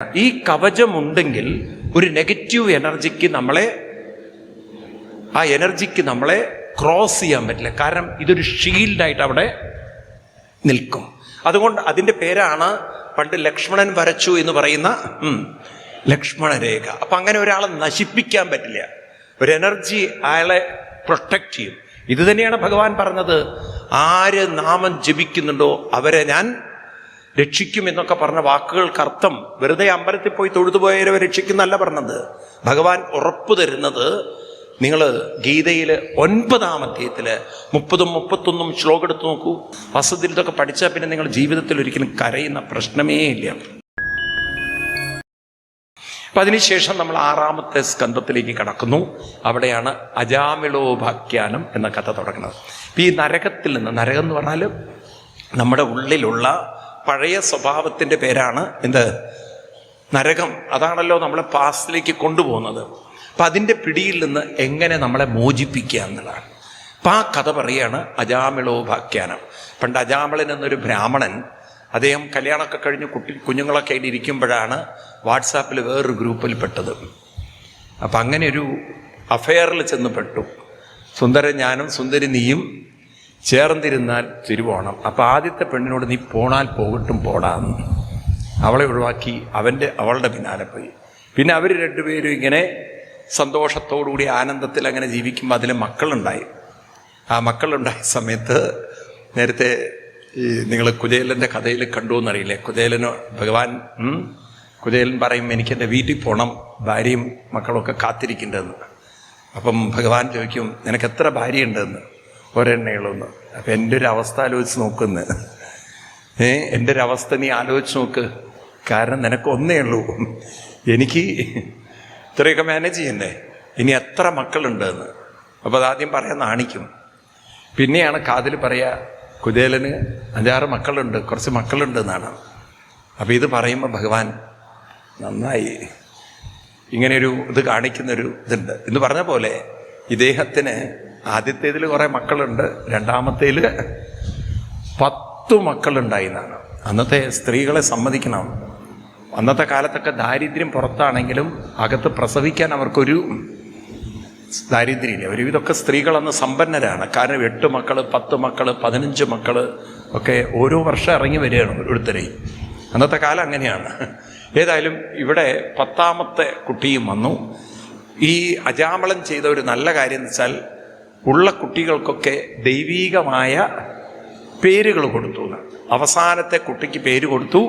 ഈ കവചമുണ്ടെങ്കിൽ ഒരു നെഗറ്റീവ് എനർജിക്ക് നമ്മളെ ക്രോസ് ചെയ്യാൻ പറ്റില്ല. കാരണം ഇതൊരു ഷീൽഡായിട്ട് അവിടെ നിൽക്കും. അതുകൊണ്ട് അതിൻ്റെ പേരാണ് പണ്ട് ലക്ഷ്മണൻ വരച്ചു എന്ന് പറയുന്ന ലക്ഷ്മണരേഖ. അപ്പൊ അങ്ങനെ ഒരാളെ നശിപ്പിക്കാൻ പറ്റില്ല. ഒരു എനർജി അയാളെ പ്രൊട്ടക്റ്റ് ചെയ്യും. ഇത് തന്നെയാണ് ഭഗവാൻ പറഞ്ഞത്, ആര് നാമം ജപിക്കുന്നുണ്ടോ അവരെ ഞാൻ രക്ഷിക്കും എന്നൊക്കെ പറഞ്ഞ വാക്കുകൾക്ക് അർത്ഥം വെറുതെ അമ്പലത്തിൽ പോയി തൊഴുതുപോയവരെ രക്ഷിക്കുന്നല്ല പറഞ്ഞത്. ഭഗവാൻ ഉറപ്പു തരുന്നത്, നിങ്ങൾ ഗീതയിൽ 9-ാം അധ്യായത്തില് 30-ഉം 31-ഉം ശ്ലോകം എടുത്ത് നോക്കൂ. വാസ്തവത്തിൽ ഇതൊക്കെ പഠിച്ചാൽ പിന്നെ നിങ്ങൾ ജീവിതത്തിൽ ഒരിക്കലും കരയുന്ന പ്രശ്നമേ ഇല്ല. അപ്പൊ അതിനുശേഷം നമ്മൾ 6-ാമത്തെ സ്കന്ധത്തിലേക്ക് കടക്കുന്നു. അവിടെയാണ് അജാമിളോപാഖ്യാനം എന്ന കഥ തുടങ്ങുന്നത്. ഈ നരകത്തിൽ നിന്ന്, നരകം എന്ന് പറഞ്ഞാൽ നമ്മുടെ ഉള്ളിലുള്ള പഴയ സ്വഭാവത്തിൻ്റെ പേരാണ് എന്ത്? നരകം. അതാണല്ലോ നമ്മളെ പാസ്റ്റിലേക്ക് കൊണ്ടുപോകുന്നത്. അപ്പം അതിൻ്റെ പിടിയിൽ നിന്ന് എങ്ങനെ നമ്മളെ മോചിപ്പിക്കുക എന്നുള്ളതാണ്. അപ്പം ആ കഥ പറയുകയാണ് അജാമിളോപാഖ്യാനം. പണ്ട് അജാമിളൻ എന്നൊരു ബ്രാഹ്മണൻ, അദ്ദേഹം കല്യാണമൊക്കെ കഴിഞ്ഞ് കുഞ്ഞുങ്ങളൊക്കെ ആയിട്ട് ഇരിക്കുമ്പോഴാണ് വാട്സാപ്പിൽ വേറൊരു ഗ്രൂപ്പിൽ പെട്ടത്. അപ്പം അങ്ങനെ ഒരു അഫെയറിൽ ചെന്ന് പെട്ടു. സുന്ദരൻ ഞാനും സുന്ദരി നീയും ചേർന്നിരുന്നാൽ തിരുവോണം. അപ്പം ആദ്യത്തെ പെണ്ണിനോട് നീ പോണാൽ പോകട്ടും പോടാന്ന് അവളെ ഒഴിവാക്കി അവളുടെ പിന്നാലെ പോയി. പിന്നെ അവർ രണ്ടുപേരും ഇങ്ങനെ സന്തോഷത്തോടുകൂടി ആനന്ദത്തിൽ അങ്ങനെ ജീവിക്കുമ്പോൾ അതിൽ മക്കളുണ്ടായി. ആ മക്കളുണ്ടായ സമയത്ത് നേരത്തെ നിങ്ങൾ കുചേലൻ്റെ കഥയിൽ കണ്ടു എന്നറിയില്ലേ? കുചേലൻ പറയും, എനിക്ക് എൻ്റെ വീട്ടിൽ പോകണം, ഭാര്യയും മക്കളൊക്കെ കാത്തിരിക്കേണ്ടതെന്ന്. അപ്പം ഭഗവാൻ ചോദിക്കും, നിനക്ക് എത്ര ഭാര്യയുണ്ടെന്ന്? ഒരെണ്ണയുള്ളൂന്ന്. അപ്പം എൻ്റെ ഒരു അവസ്ഥ ആലോചിച്ച് നോക്കുന്നു. എൻ്റെ ഒരു അവസ്ഥ നീ ആലോചിച്ച് നോക്ക്. കാരണം നിനക്ക് ഒന്നേ ഉള്ളൂ, എനിക്ക് ഇത്രയൊക്കെ മാനേജ് ചെയ്യണ്ടേ, ഇനി എത്ര മക്കളുണ്ടെന്ന്. അപ്പോൾ അതാദ്യം പറയാൻ നാണിക്കും. പിന്നെയാണ് കാതിൽ പറയുക, കുചേലന് 5-6 മക്കളുണ്ട്, കുറച്ച് മക്കളുണ്ട് എന്നാണ്. അപ്പോൾ ഇത് പറയുമ്പോൾ ഭഗവാൻ നന്നായി ഇങ്ങനെയൊരു ഇത് കാണിക്കുന്നൊരു ഇതുണ്ട് എന്ന് പറഞ്ഞ പോലെ ഇദ്ദേഹത്തിന് ആദ്യത്തേതിൽ കുറേ മക്കളുണ്ട്, രണ്ടാമത്തേൽ 10 മക്കളുണ്ടായി എന്നാണ്. അന്നത്തെ സ്ത്രീകളെ സമ്മതിക്കണം. അന്നത്തെ കാലത്തൊക്കെ ദാരിദ്ര്യം പുറത്താണെങ്കിലും അകത്ത് പ്രസവിക്കാൻ അവർക്കൊരു ദാരിദ്ര്യമില്ല. ഒരുവിധമൊക്കെ സ്ത്രീകളന്ന് സമ്പന്നരാണ്. കാരണം 8 മക്കൾ, 10 മക്കൾ, 15 മക്കൾ ഒക്കെ ഓരോ വർഷം ഇറങ്ങി വരികയാണ് ഓരോരുത്തരെയും. അന്നത്തെ കാലം അങ്ങനെയാണ്. ഏതായാലും ഇവിടെ 10-ാമത്തെ കുട്ടിയും വന്നു. ഈ അജാമളൻ ചെയ്ത ഒരു നല്ല കാര്യം എന്ന് വെച്ചാൽ ഉള്ള കുട്ടികൾക്കൊക്കെ ദൈവീകമായ പേരുകൾ കൊടുത്തു. അവസാനത്തെ കുട്ടിക്ക് പേര് കൊടുത്തു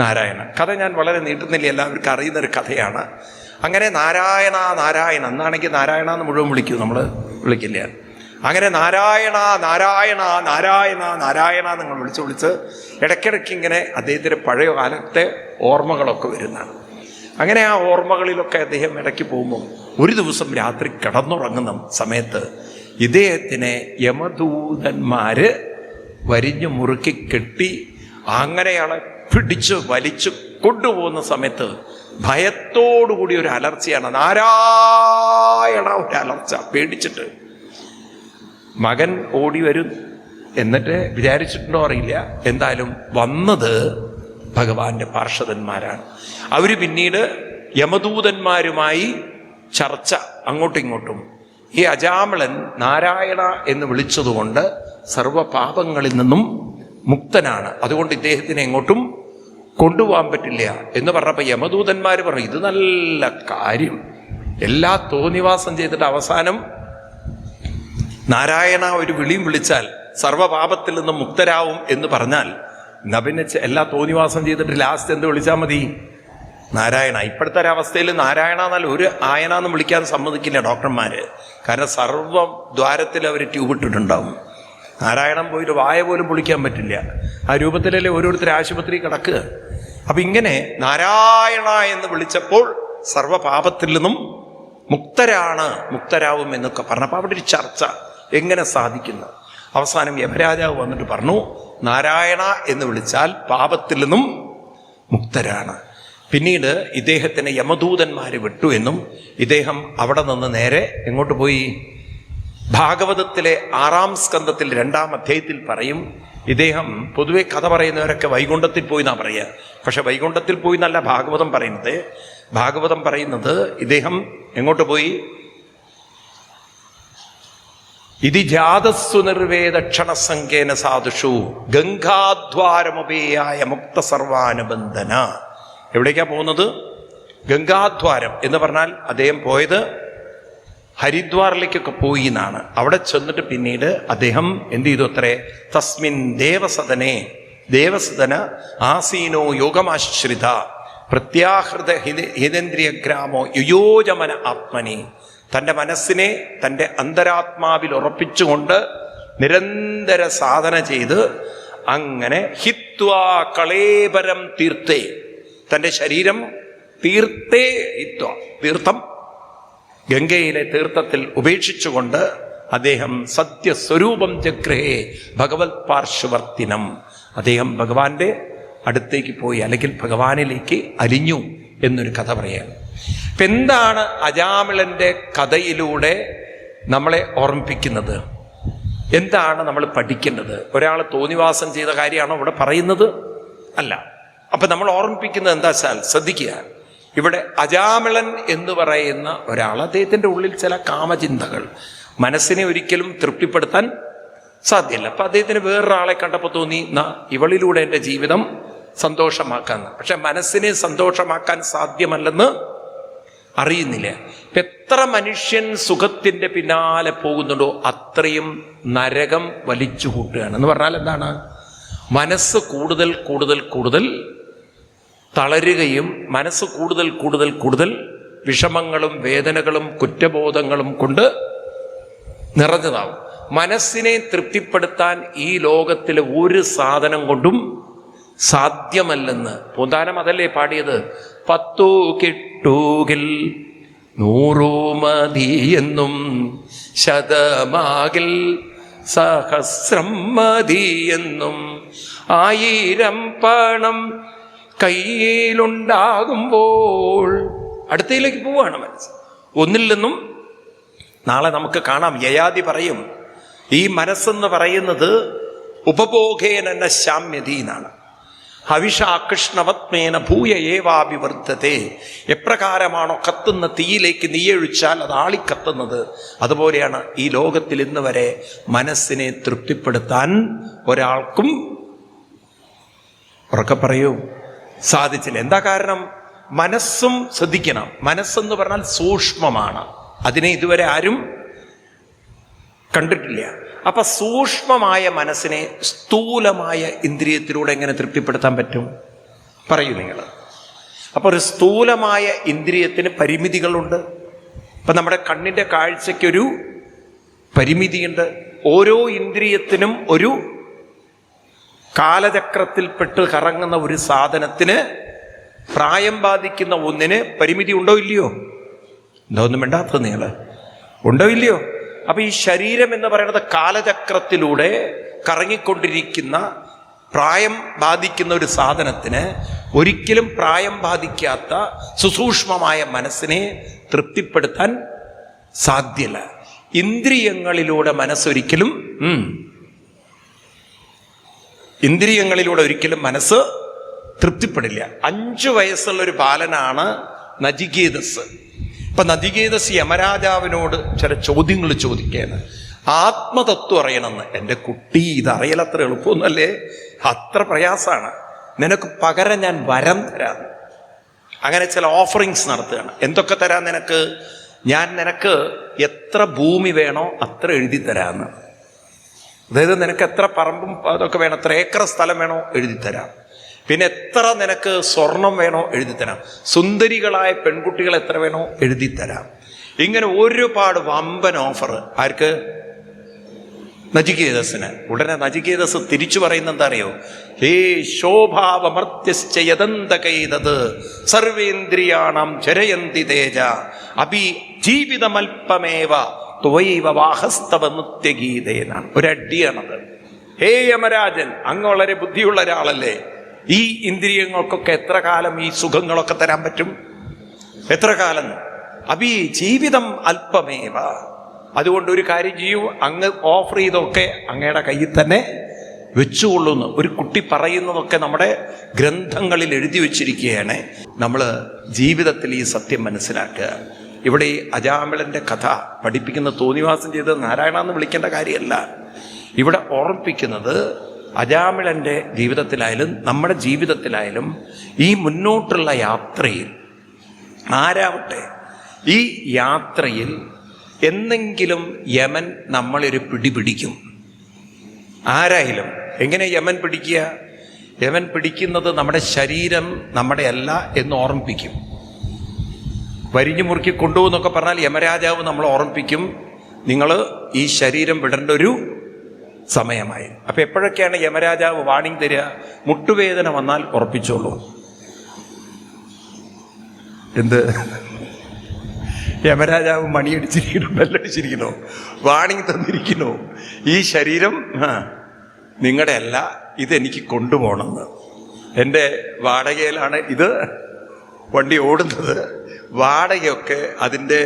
നാരായണൻ. കഥ ഞാൻ വളരെ നീട്ടുന്നില്ല, എല്ലാവർക്കും അറിയുന്നൊരു കഥയാണ്. അങ്ങനെ നാരായണ നാരായണ എന്നാണെങ്കിൽ നാരായണ എന്ന് മുഴുവൻ വിളിക്കൂ, നമ്മൾ വിളിക്കില്ല. അങ്ങനെ നാരായണ നാരായണ നാരായണ നാരായണ നിങ്ങൾ വിളിച്ച് ഇടയ്ക്കിടയ്ക്ക് ഇങ്ങനെ അദ്ദേഹത്തിൻ്റെ പഴയ കാലത്തെ ഓർമ്മകളൊക്കെ വരുന്നതാണ്. അങ്ങനെ ആ ഓർമ്മകളിലൊക്കെ അദ്ദേഹം ഇടയ്ക്ക് പോകുമ്പോൾ ഒരു ദിവസം രാത്രി കിടന്നുറങ്ങുന്ന സമയത്ത് ഇദ്ദേഹത്തിനെ യമദൂതന്മാര് വരിഞ്ഞു മുറുക്കി കെട്ടി അങ്ങനെയാളെ പിടിച്ച് വലിച്ചു കൊണ്ടുപോകുന്ന സമയത്ത് ഭയത്തോടുകൂടി ഒരു അലർച്ചയാണ്, നാരായണ ഒരു അലർച്ച. പേടിച്ചിട്ട് മകൻ ഓടി വരും. എന്നിട്ട് വിചാരിച്ചിട്ടുണ്ടോ അറിയില്ല, എന്തായാലും വന്നത് ഭഗവാന്റെ പാർഷദന്മാരാണ്. അവർ പിന്നീട് യമദൂതന്മാരുമായി ചർച്ച അങ്ങോട്ടും ഇങ്ങോട്ടും. ഈ അജാമിളൻ നാരായണ എന്ന് വിളിച്ചതുകൊണ്ട് സർവപാപങ്ങളിൽ നിന്നും മുക്തനാണ്. അതുകൊണ്ട് ഇദ്ദേഹത്തിനെ എങ്ങോട്ടും കൊണ്ടുപോകാൻ പറ്റില്ല എന്ന് പറഞ്ഞപ്പോൾ യമദൂതന്മാർ പറഞ്ഞു, ഇത് നല്ല കാര്യം. എല്ലാ തോന്നിവാസം ചെയ്തിട്ട് അവസാനം നാരായണ ഒരു വിളിയും വിളിച്ചാൽ സർവപാപത്തിൽ നിന്നും മുക്തരാവും എന്ന് പറഞ്ഞാൽ നബിനെ എല്ലാ തോന്നിവാസം ചെയ്തിട്ട് ലാസ്റ്റ് എന്ത് വിളിച്ചാൽ മതി? നാരായണ. ഇപ്പോഴത്തെ ഒരവസ്ഥയിൽ നാരായണ എന്നാൽ ഒരു ആയന എന്ന് വിളിക്കാൻ സമ്മതിക്കില്ല ഡോക്ടർമാര്. കാരണം സർവ ദ്വാരത്തിൽ അവർ ട്യൂബ് ഇട്ടിട്ടുണ്ടാവും. നാരായണൻ പോയിട്ട് വായ പോലും പൊളിക്കാൻ പറ്റില്ല. ആ രൂപത്തിലല്ലേ ഓരോരുത്തർ ആശുപത്രി കിടക്കുക. അപ്പൊ ഇങ്ങനെ നാരായണ എന്ന് വിളിച്ചപ്പോൾ സർവപാപത്തിൽ നിന്നും മുക്തരാവും എന്നൊക്കെ പറഞ്ഞപ്പോൾ അവിടെ ഒരു ചർച്ച, എങ്ങനെ സാധിക്കുന്നു. അവസാനം യമരാജാവ് വന്നിട്ട് പറഞ്ഞു, നാരായണ എന്ന് വിളിച്ചാൽ പാപത്തിൽ നിന്നും മുക്തരാണ്. പിന്നീട് ഇദ്ദേഹത്തിന് യമദൂതന്മാര് വിട്ടു എന്നും ഇദ്ദേഹം അവിടെ നിന്ന് നേരെ എങ്ങോട്ട് പോയി? ഭാഗവതത്തിലെ 6-ാം സ്കന്ധത്തിൽ 2-ാം അധ്യായത്തിൽ പറയും, ഇദ്ദേഹം പൊതുവെ കഥ പറയുന്നവരൊക്കെ വൈകുണ്ഠത്തിൽ പോയി എന്നാ പറയുക. പക്ഷെ വൈകുണ്ഠത്തിൽ പോയി നല്ല ഭാഗവതം പറയുന്നത്. ഭാഗവതം പറയുന്നത് ഇദ്ദേഹം എങ്ങോട്ട് പോയി? ഇതി ജാതസ്സു നിർവേദക്ഷണസംഖ്യേന സാധുഷു ഗംഗാദ്വാരമുപേയായ മുക്ത സർവാനുബന്ധന. എവിടേക്കാ പോകുന്നത്? ഗംഗാദ്വാരം എന്ന് പറഞ്ഞാൽ അദ്ദേഹം പോയത് ഹരിദ്വാറിലേക്കൊക്കെ പോയി എന്നാണ്. അവിടെ ചെന്നിട്ട് പിന്നീട് അദ്ദേഹം എന്ത് ചെയ്തു അത്രേ? തസ്മിൻ ദേവസദന ആസീനോ യോഗമാശ്രിത പ്രത്യാഹൃത ഹിതേന്ദ്രിയ ഗ്രാമോ യുയോജമന ആത്മനി. തൻ്റെ മനസ്സിനെ തൻ്റെ അന്തരാത്മാവിൽ ഉറപ്പിച്ചുകൊണ്ട് നിരന്തര സാധന ചെയ്ത് അങ്ങനെ ഹിത്വാ കളേബരം തീർത്ഥേ, തൻ്റെ ശരീരം തീർത്ഥേ ഹിത്വ, തീർത്ഥം ഗംഗയിലെ തീർത്ഥത്തിൽ ഉപേക്ഷിച്ചുകൊണ്ട് അദ്ദേഹം സത്യസ്വരൂപം ജഗ്രഹേ ഭഗവത് പാർശ്വവർത്തിനം. അദ്ദേഹം ഭഗവാന്റെ അടുത്തേക്ക് പോയി, അല്ലെങ്കിൽ ഭഗവാനിലേക്ക് അലിഞ്ഞു എന്നൊരു കഥ പറയാണ്. ഇപ്പം എന്താണ് അജാമിളന്റെ കഥയിലൂടെ നമ്മളെ ഓർമ്മിപ്പിക്കുന്നത്? എന്താണ് നമ്മൾ പഠിക്കേണ്ടത്? ഒരാൾ തോന്നിവാസം ചെയ്ത കാര്യമാണോ ഇവിടെ പറയുന്നത്? അല്ല. അപ്പം നമ്മൾ ഓർമ്മിപ്പിക്കുന്നത് എന്താ വെച്ചാൽ ശ്രദ്ധിക്കുക. ഇവിടെ അജാമിളൻ എന്ന് പറയുന്ന ഒരാൾ, അദ്ദേഹത്തിൻ്റെ ഉള്ളിൽ ചില കാമചിന്തകൾ, മനസ്സിനെ ഒരിക്കലും തൃപ്തിപ്പെടുത്താൻ സാധ്യമല്ല. അപ്പം അദ്ദേഹത്തിന് വേറൊരാളെ കണ്ടപ്പോൾ തോന്നി, ഇവളിലൂടെ എൻ്റെ ജീവിതം സന്തോഷമാക്കാന്ന്. പക്ഷെ മനസ്സിനെ സന്തോഷമാക്കാൻ സാധ്യമല്ലെന്ന് അറിയുന്നില്ല. എത്ര മനുഷ്യൻ സുഖത്തിൻ്റെ പിന്നാലെ പോകുന്നുണ്ടോ അത്രയും നരകം വലിച്ചു കൂട്ടുകയാണ്. എന്ന് പറഞ്ഞാൽ എന്താണ്? മനസ്സ് കൂടുതൽ കൂടുതൽ കൂടുതൽ തളരുകയും മനസ്സ് കൂടുതൽ കൂടുതൽ കൂടുതൽ വിഷമങ്ങളും വേദനകളും കുറ്റബോധങ്ങളും കൊണ്ട് നിറഞ്ഞതാവും. മനസ്സിനെ തൃപ്തിപ്പെടുത്താൻ ഈ ലോകത്തിലെ ഒരു സാധനം കൊണ്ടും സാധ്യമല്ലെന്ന് പൂന്താനം അതല്ലേ പാടിയത്? 10 കിട്ടൂകിൽ 100 മതിയെന്നും 100 സഹസ്രം മതിയെന്നും 1000 പണം കയ്യിലുണ്ടാകുമ്പോൾ അടുത്തയിലേക്ക് പോവുകയാണ് മനസ്സ്. ഒന്നിൽ നിന്നും നാളെ നമുക്ക് കാണാം. യയാതി പറയും, ഈ മനസ്സെന്ന് പറയുന്നത് ഉപഭോഗേന ശാമ്യതി എന്നാണ്. ഹവിഷാകൃഷ്ണവത്മേന ഭൂയ ഏവാഭിവർദ്ധത്തെ. എപ്രകാരമാണോ കത്തുന്ന തീയിലേക്ക് നീയൊഴിച്ചാൽ അത് ആളിക്കത്തുന്നത്, അതുപോലെയാണ് ഈ ലോകത്തിൽ ഇന്ന് വരെ മനസ്സിനെ തൃപ്തിപ്പെടുത്താൻ ഒരാൾക്കും, ഉറക്കെ പറയൂ, സാധിച്ചില്ല. എന്താ കാരണം? മനസ്സും ശ്രദ്ധിക്കണം. മനസ്സെന്ന് പറഞ്ഞാൽ സൂക്ഷ്മമാണ്. അതിനെ ഇതുവരെ ആരും കണ്ടിട്ടില്ല. അപ്പൊ സൂക്ഷ്മമായ മനസ്സിനെ സ്ഥൂലമായ ഇന്ദ്രിയത്തിലൂടെ എങ്ങനെ തൃപ്തിപ്പെടുത്താൻ പറ്റും? പറയൂ നിങ്ങൾ. അപ്പൊ ഒരു സ്ഥൂലമായ ഇന്ദ്രിയത്തിന് പരിമിതികളുണ്ട്. ഇപ്പൊ നമ്മുടെ കണ്ണിന്റെ കാഴ്ചയ്ക്കൊരു പരിമിതിയുണ്ട്. ഓരോ ഇന്ദ്രിയത്തിനും ഒരു കാലചക്രത്തിൽപ്പെട്ട് കറങ്ങുന്ന ഒരു സാധനത്തിന്, പ്രായം ബാധിക്കുന്ന ഒന്നിന് പരിമിതി ഉണ്ടോ ഇല്ലയോ? എന്താ ഒന്നും വേണ്ടാത്തത് നിങ്ങൾ? ഉണ്ടോ ഇല്ലയോ? അപ്പൊ ഈ ശരീരം എന്ന് പറയുന്നത് കാലചക്രത്തിലൂടെ കറങ്ങിക്കൊണ്ടിരിക്കുന്ന പ്രായം ബാധിക്കുന്ന ഒരു സാധനത്തിന് ഒരിക്കലും പ്രായം ബാധിക്കാത്ത സുസൂക്ഷ്മമായ മനസ്സിനെ തൃപ്തിപ്പെടുത്താൻ സാധ്യമല്ല. ഇന്ദ്രിയങ്ങളിലൂടെ മനസ്സൊരിക്കലും മനസ്സ് തൃപ്തിപ്പെടില്ല. 5 വയസ്സുള്ള ഒരു ബാലനാണ് നചികേതസ്. ഇപ്പൊ നചികേതസ് യമരാജാവിനോട് ചില ചോദ്യങ്ങൾ ചോദിക്കുകയാണ്. ആത്മതത്വം അറിയണമെന്ന്. എൻ്റെ കുട്ടി, ഇതറിയൽ അത്ര എളുപ്പമൊന്നുമല്ലേ, അത്ര പ്രയാസമാണ്. നിനക്ക് പകരം ഞാൻ വരം തരാം. അങ്ങനെ ചില ഓഫറിങ്സ് നടത്തുകയാണ്. എന്തൊക്കെ തരാം നിനക്ക്? ഞാൻ നിനക്ക് എത്ര ഭൂമി വേണോ അത്ര എഴുതി തരാമെന്ന്. അതായത് നിനക്ക് എത്ര പറമ്പും അതൊക്കെ വേണം, എത്ര ഏക്കർ സ്ഥലം വേണോ എഴുതി തരാം. പിന്നെ എത്ര നിനക്ക് സ്വർണം വേണോ എഴുതി തരാം. സുന്ദരികളായ പെൺകുട്ടികൾ എത്ര വേണോ എഴുതി തരാം. ഇങ്ങനെ ഒരുപാട് വമ്പൻ ഓഫർ. ആർക്ക്? നചികേതസിന്. ഉടനെ നചികേതസ് തിരിച്ചു പറയുന്ന എന്താ അറിയോ? ഹേ ശോഭാവമർത്യശ്ചയദന്തകൈതത് സർവേന്ദ്രിയാണം ചരയന്തി തേജ അഭി ജീവിതമൽപമേവ ത്വൈവ വാഹസ്തവ നിത്യഗീതേനാണ്. ഒരടിയാണത്. ഹേ യമരാജൻ, അങ്ങ് വളരെ ബുദ്ധിയുള്ള ഒരാളല്ലേ. ഈ ഇന്ദ്രിയങ്ങൾക്കൊക്കെ എത്ര കാലം ഈ സുഖങ്ങളൊക്കെ തരാൻ പറ്റും? എത്ര കാലം? അഭി ജീവിതം അല്പമേവ. അതുകൊണ്ട് ഒരു കാര്യം ചെയ്യൂ, അങ്ങ് ഓഫർ ചെയ്തൊക്കെ അങ്ങയുടെ കയ്യിൽ തന്നെ വെച്ചുകൊള്ളുന്നു. ഒരു കുട്ടി പറയുന്നതൊക്കെ നമ്മുടെ ഗ്രന്ഥങ്ങളിൽ എഴുതി വച്ചിരിക്കുകയാണ്. നമ്മൾ ജീവിതത്തിൽ ഈ സത്യം മനസ്സിലാക്കുക. ഇവിടെ ഈ അജാമിളൻ്റെ കഥ പഠിപ്പിക്കുന്ന തോന്നിവാസം ചെയ്ത് നാരായണ എന്ന് വിളിക്കേണ്ട കാര്യമല്ല. ഇവിടെ ഓർമ്മിപ്പിക്കുന്നത് അജാമിളൻ്റെ ജീവിതത്തിലായാലും നമ്മുടെ ജീവിതത്തിലായാലും ഈ മുന്നോട്ടുള്ള യാത്രയിൽ ആരാവട്ടെ, ഈ യാത്രയിൽ എന്നെങ്കിലും യമൻ നമ്മളൊരു പിടിപിടിക്കും. ആരായാലും. എങ്ങനെ യമൻ പിടിക്കുക? യമൻ പിടിക്കുന്നത് നമ്മുടെ ശരീരം നമ്മുടെ അല്ല എന്ന് ഓർമ്മിപ്പിക്കും. വരിഞ്ഞു മുറുക്കി കൊണ്ടുപോകുന്നൊക്കെ പറഞ്ഞാൽ യമരാജാവ് നമ്മളെ ഓർമ്മിപ്പിക്കും, നിങ്ങൾ ഈ ശരീരം വിടേണ്ട ഒരു സമയമായി. അപ്പൊ എപ്പോഴൊക്കെയാണ് യമരാജാവ് വാണിംഗ് തരിക? മുട്ടുവേദന വന്നാൽ ഉറപ്പിച്ചോളൂ. എന്ത് യമരാജാവ് മണിയടിച്ചിരിക്കണോ, ബെല്ലടിച്ചിരിക്കണോ, വാണിംഗ് തന്നിരിക്കണോ? ഈ ശരീരം നിങ്ങളുടെ അല്ല, ഇതെനിക്ക് കൊണ്ടുപോകണമെന്ന്. എൻ്റെ വാടകയിലാണ് ഇത് വണ്ടി ഓടുന്നത്. വാടകയൊക്കെ അതിൻ്റെ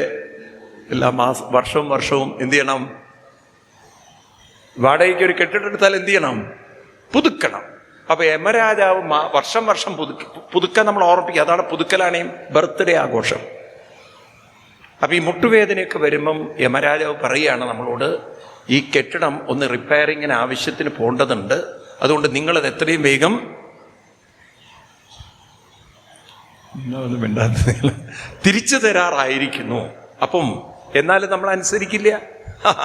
എല്ലാ വർഷവും എന്ത് ചെയ്യണം? വാടകയ്ക്ക് ഒരു കെട്ടിടം എടുത്താൽ എന്ത് ചെയ്യണം? പുതുക്കണം. അപ്പൊ യമരാജാവ് വർഷം പുതുക്കാൻ നമ്മൾ ഓർമ്മിപ്പിക്കുക. അതാണ് പുതുക്കലാണ് ബർത്ത്ഡേ ആഘോഷം. അപ്പൊ ഈ മുട്ടുവേദനയൊക്കെ വരുമ്പം യമരാജാവ് പറയുകയാണ് നമ്മളോട്, ഈ കെട്ടിടം ഒന്ന് റിപ്പയറിങ്ങിന് ആവശ്യത്തിന് പോകേണ്ടതുണ്ട്, അതുകൊണ്ട് നിങ്ങളത് എത്രയും വേഗം തിരിച്ചു തരാറായിരിക്കുന്നു. അപ്പം എന്നാലും നമ്മൾ അനുസരിക്കില്ല,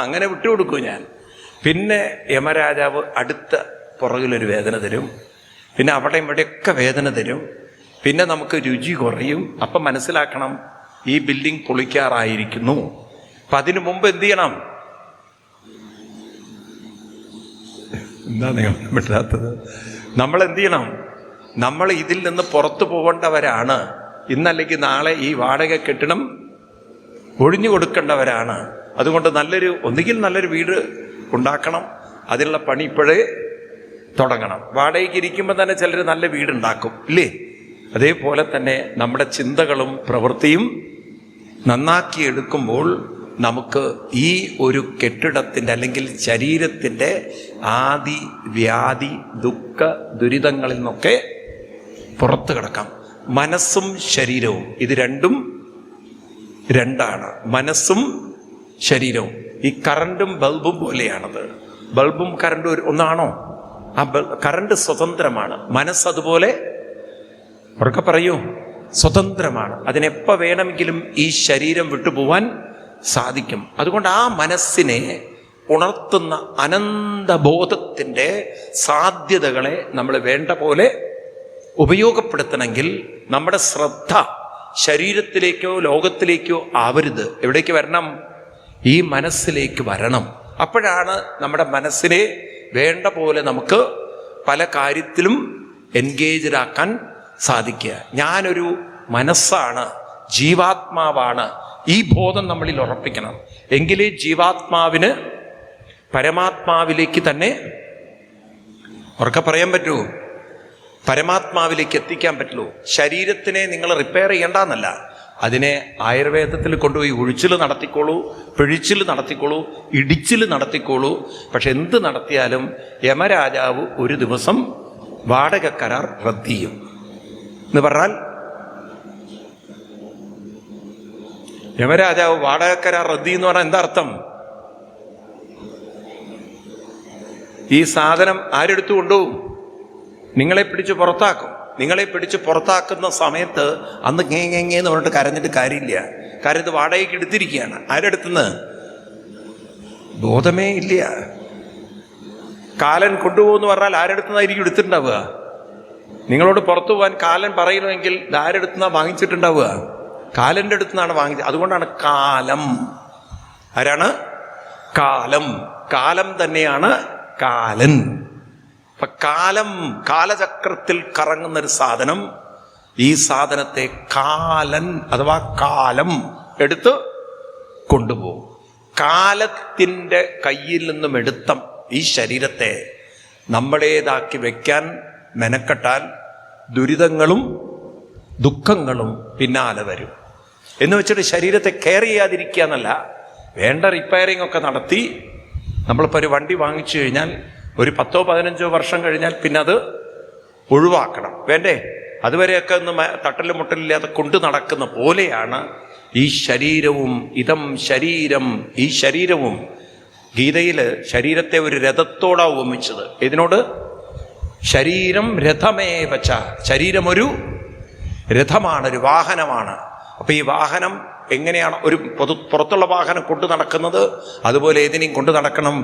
അങ്ങനെ വിട്ടുകൊടുക്കൂ ഞാൻ. പിന്നെ യമരാജാവ് അടുത്ത പുറകിലൊരു വേദന തരും, പിന്നെ അവിടെ ഇവിടെയൊക്കെ വേദന തരും, പിന്നെ നമുക്ക് രുചി കുറയും. അപ്പം മനസ്സിലാക്കണം, ഈ ബിൽഡിംഗ് പൊളിക്കാറായിരിക്കുന്നു. അപ്പം അതിനു മുമ്പ് എന്ത് ചെയ്യണം? എന്താ നിങ്ങൾ വിടാത്തത്? നമ്മൾ എന്ത് ചെയ്യണം? നമ്മൾ ഇതിൽ നിന്ന് പുറത്തു പോകേണ്ടവരാണ്. ഇന്നല്ലെങ്കിൽ നാളെ ഈ വാടക കെട്ടിടം ഒഴിഞ്ഞു കൊടുക്കേണ്ടവരാണ്. അതുകൊണ്ട് ഒന്നുകിൽ നല്ലൊരു വീട് ഉണ്ടാക്കണം, അതിനുള്ള പണി ഇപ്പോഴേ തുടങ്ങണം. വാടകയ്ക്ക് ഇരിക്കുമ്പോൾ തന്നെ ചിലർ നല്ല വീടുണ്ടാക്കും, ഇല്ലേ? അതേപോലെ തന്നെ നമ്മുടെ ചിന്തകളും പ്രവൃത്തിയും നന്നാക്കിയെടുക്കുമ്പോൾ നമുക്ക് ഈ ഒരു കെട്ടിടത്തിൻ്റെ അല്ലെങ്കിൽ ശരീരത്തിൻ്റെ ആദി വ്യാധി ദുഃഖ ദുരിതങ്ങളിൽ നിന്നൊക്കെ പുറത്തു കിടക്കാം. മനസ്സും ശരീരവും ഇത് രണ്ടാണ്. മനസ്സും ശരീരവും ഈ കറണ്ടും ബൾബും പോലെയാണത്. ബൾബും കറണ്ടും ഒന്നാണോ? ആ കറണ്ട് സ്വതന്ത്രമാണ്, മനസ്സതുപോലെ ഉറക്കെ പറയൂ, സ്വതന്ത്രമാണ്. അതിനെപ്പോൾ വേണമെങ്കിലും ഈ ശരീരം വിട്ടുപോവാൻ സാധിക്കും. അതുകൊണ്ട് ആ മനസ്സിനെ ഉണർത്തുന്ന അനന്തബോധത്തിൻ്റെ സാധ്യതകളെ നമ്മൾ വേണ്ട പോലെ ഉപയോഗപ്പെടുത്തണമെങ്കിൽ നമ്മുടെ ശ്രദ്ധ ശരീരത്തിലേക്കോ ലോകത്തിലേക്കോ ആവരുത്. എവിടേക്ക് വരണം? ഈ മനസ്സിലേക്ക് വരണം. അപ്പോഴാണ് നമ്മുടെ മനസ്സിനെ വേണ്ട പോലെ നമുക്ക് പല കാര്യത്തിലും എൻഗേജ്ഡ് ആക്കാൻ സാധിക്കുക. ഞാനൊരു മനസ്സാണ്, ജീവാത്മാവാണ്. ഈ ബോധം നമ്മളിൽ ഉറപ്പിക്കണം. എങ്കിലേ ജീവാത്മാവിന് പരമാത്മാവിലേക്ക് തന്നെ ഉറക്കെ പറയാൻ പറ്റൂ, പരമാത്മാവിലേക്ക് എത്തിക്കാൻ പറ്റുള്ളൂ. ശരീരത്തിനെ നിങ്ങൾ റിപ്പയർ ചെയ്യേണ്ടെന്നല്ല, അതിനെ ആയുർവേദത്തിൽ കൊണ്ടുപോയി ഒഴിച്ചിൽ നടത്തിക്കോളൂ, പിഴിച്ചിൽ നടത്തിക്കോളൂ, ഇടിച്ചിൽ നടത്തിക്കോളൂ. പക്ഷെ എന്ത് നടത്തിയാലും യമരാജാവ് ഒരു ദിവസം വാടക കരാർ റദ്ദ് ചെയ്യും എന്ന് പറഞ്ഞാൽ, യമരാജാവ് വാടക കരാർ റദ്ദ് എന്ന് പറഞ്ഞാൽ എന്താ അർത്ഥം? ഈ സാധനം ആരെടുത്തു കൊണ്ടുപോകും? നിങ്ങളെ പിടിച്ച് പുറത്താക്കും. നിങ്ങളെ പിടിച്ച് പുറത്താക്കുന്ന സമയത്ത് അന്ന് എന്ന് പറഞ്ഞിട്ട് കരഞ്ഞിട്ട് കാര്യമില്ല. കാര്യം ഇത് വാടകയ്ക്ക് എടുത്തിരിക്കുകയാണ്. ആരെടുത്തുനിന്ന്? ബോധമേ ഇല്ല. കാലൻ കൊണ്ടുപോകുമെന്ന് പറഞ്ഞാൽ ആരെടുത്തുനിന്നായിരിക്കും എടുത്തിട്ടുണ്ടാവുക? നിങ്ങളോട് പുറത്തു പോകാൻ കാലൻ പറയണമെങ്കിൽ ആരെടുത്തുനിന്നാണ് വാങ്ങിച്ചിട്ടുണ്ടാവുക? കാലൻ്റെ അടുത്തുനിന്നാണ് വാങ്ങിച്ചത്. അതുകൊണ്ടാണ് കാലം. ആരാണ്? കാലം. കാലം തന്നെയാണ് കാലൻ. അപ്പൊ കാലം, കാലചക്രത്തിൽ കറങ്ങുന്നൊരു സാധനം. ഈ സാധനത്തെ കാലൻ അഥവാ കാലം എടുത്ത് കൊണ്ടുപോകും. കാലത്തിൻ്റെ കയ്യിൽ നിന്നും എടുത്ത ഈ ശരീരത്തെ നമ്മുടേതാക്കി വെക്കാൻ മെനക്കെട്ടാൽ ദുരിതങ്ങളും ദുഃഖങ്ങളും പിന്നാലെ വരും. എന്ന് വെച്ചിട്ട് ശരീരത്തെ കെയർ ചെയ്യാതിരിക്കുക എന്നല്ല, വേണ്ട റിപ്പയറിംഗ് ഒക്കെ നടത്തി. നമ്മളിപ്പോൾ ഒരു വണ്ടി വാങ്ങിച്ചു കഴിഞ്ഞാൽ ഒരു 10-15 വർഷം കഴിഞ്ഞാൽ പിന്നെ അത് ഒഴിവാക്കണം, വേണ്ടേ? അതുവരെയൊക്കെ ഒന്ന് തട്ടലും മുട്ടലില്ലാതെ കൊണ്ടു നടക്കുന്ന പോലെയാണ് ഈ ശരീരവും. ഇതം ശരീരം, ഈ ശരീരവും. ഗീതയിൽ ശരീരത്തെ ഒരു രഥത്തോടാണ് ഉപമിച്ചത്. ഇതിനോട് ശരീരം രഥമേവച്ച, ശരീരം ഒരു രഥമാണ്, ഒരു വാഹനമാണ്. അപ്പൊ ഈ വാഹനം എങ്ങനെയാണ് ഒരു പുറത്തുള്ള വാഹനം കൊണ്ടു നടക്കുന്നത്, അതുപോലെ ഏതിനെയും കൊണ്ടു നടക്കണം,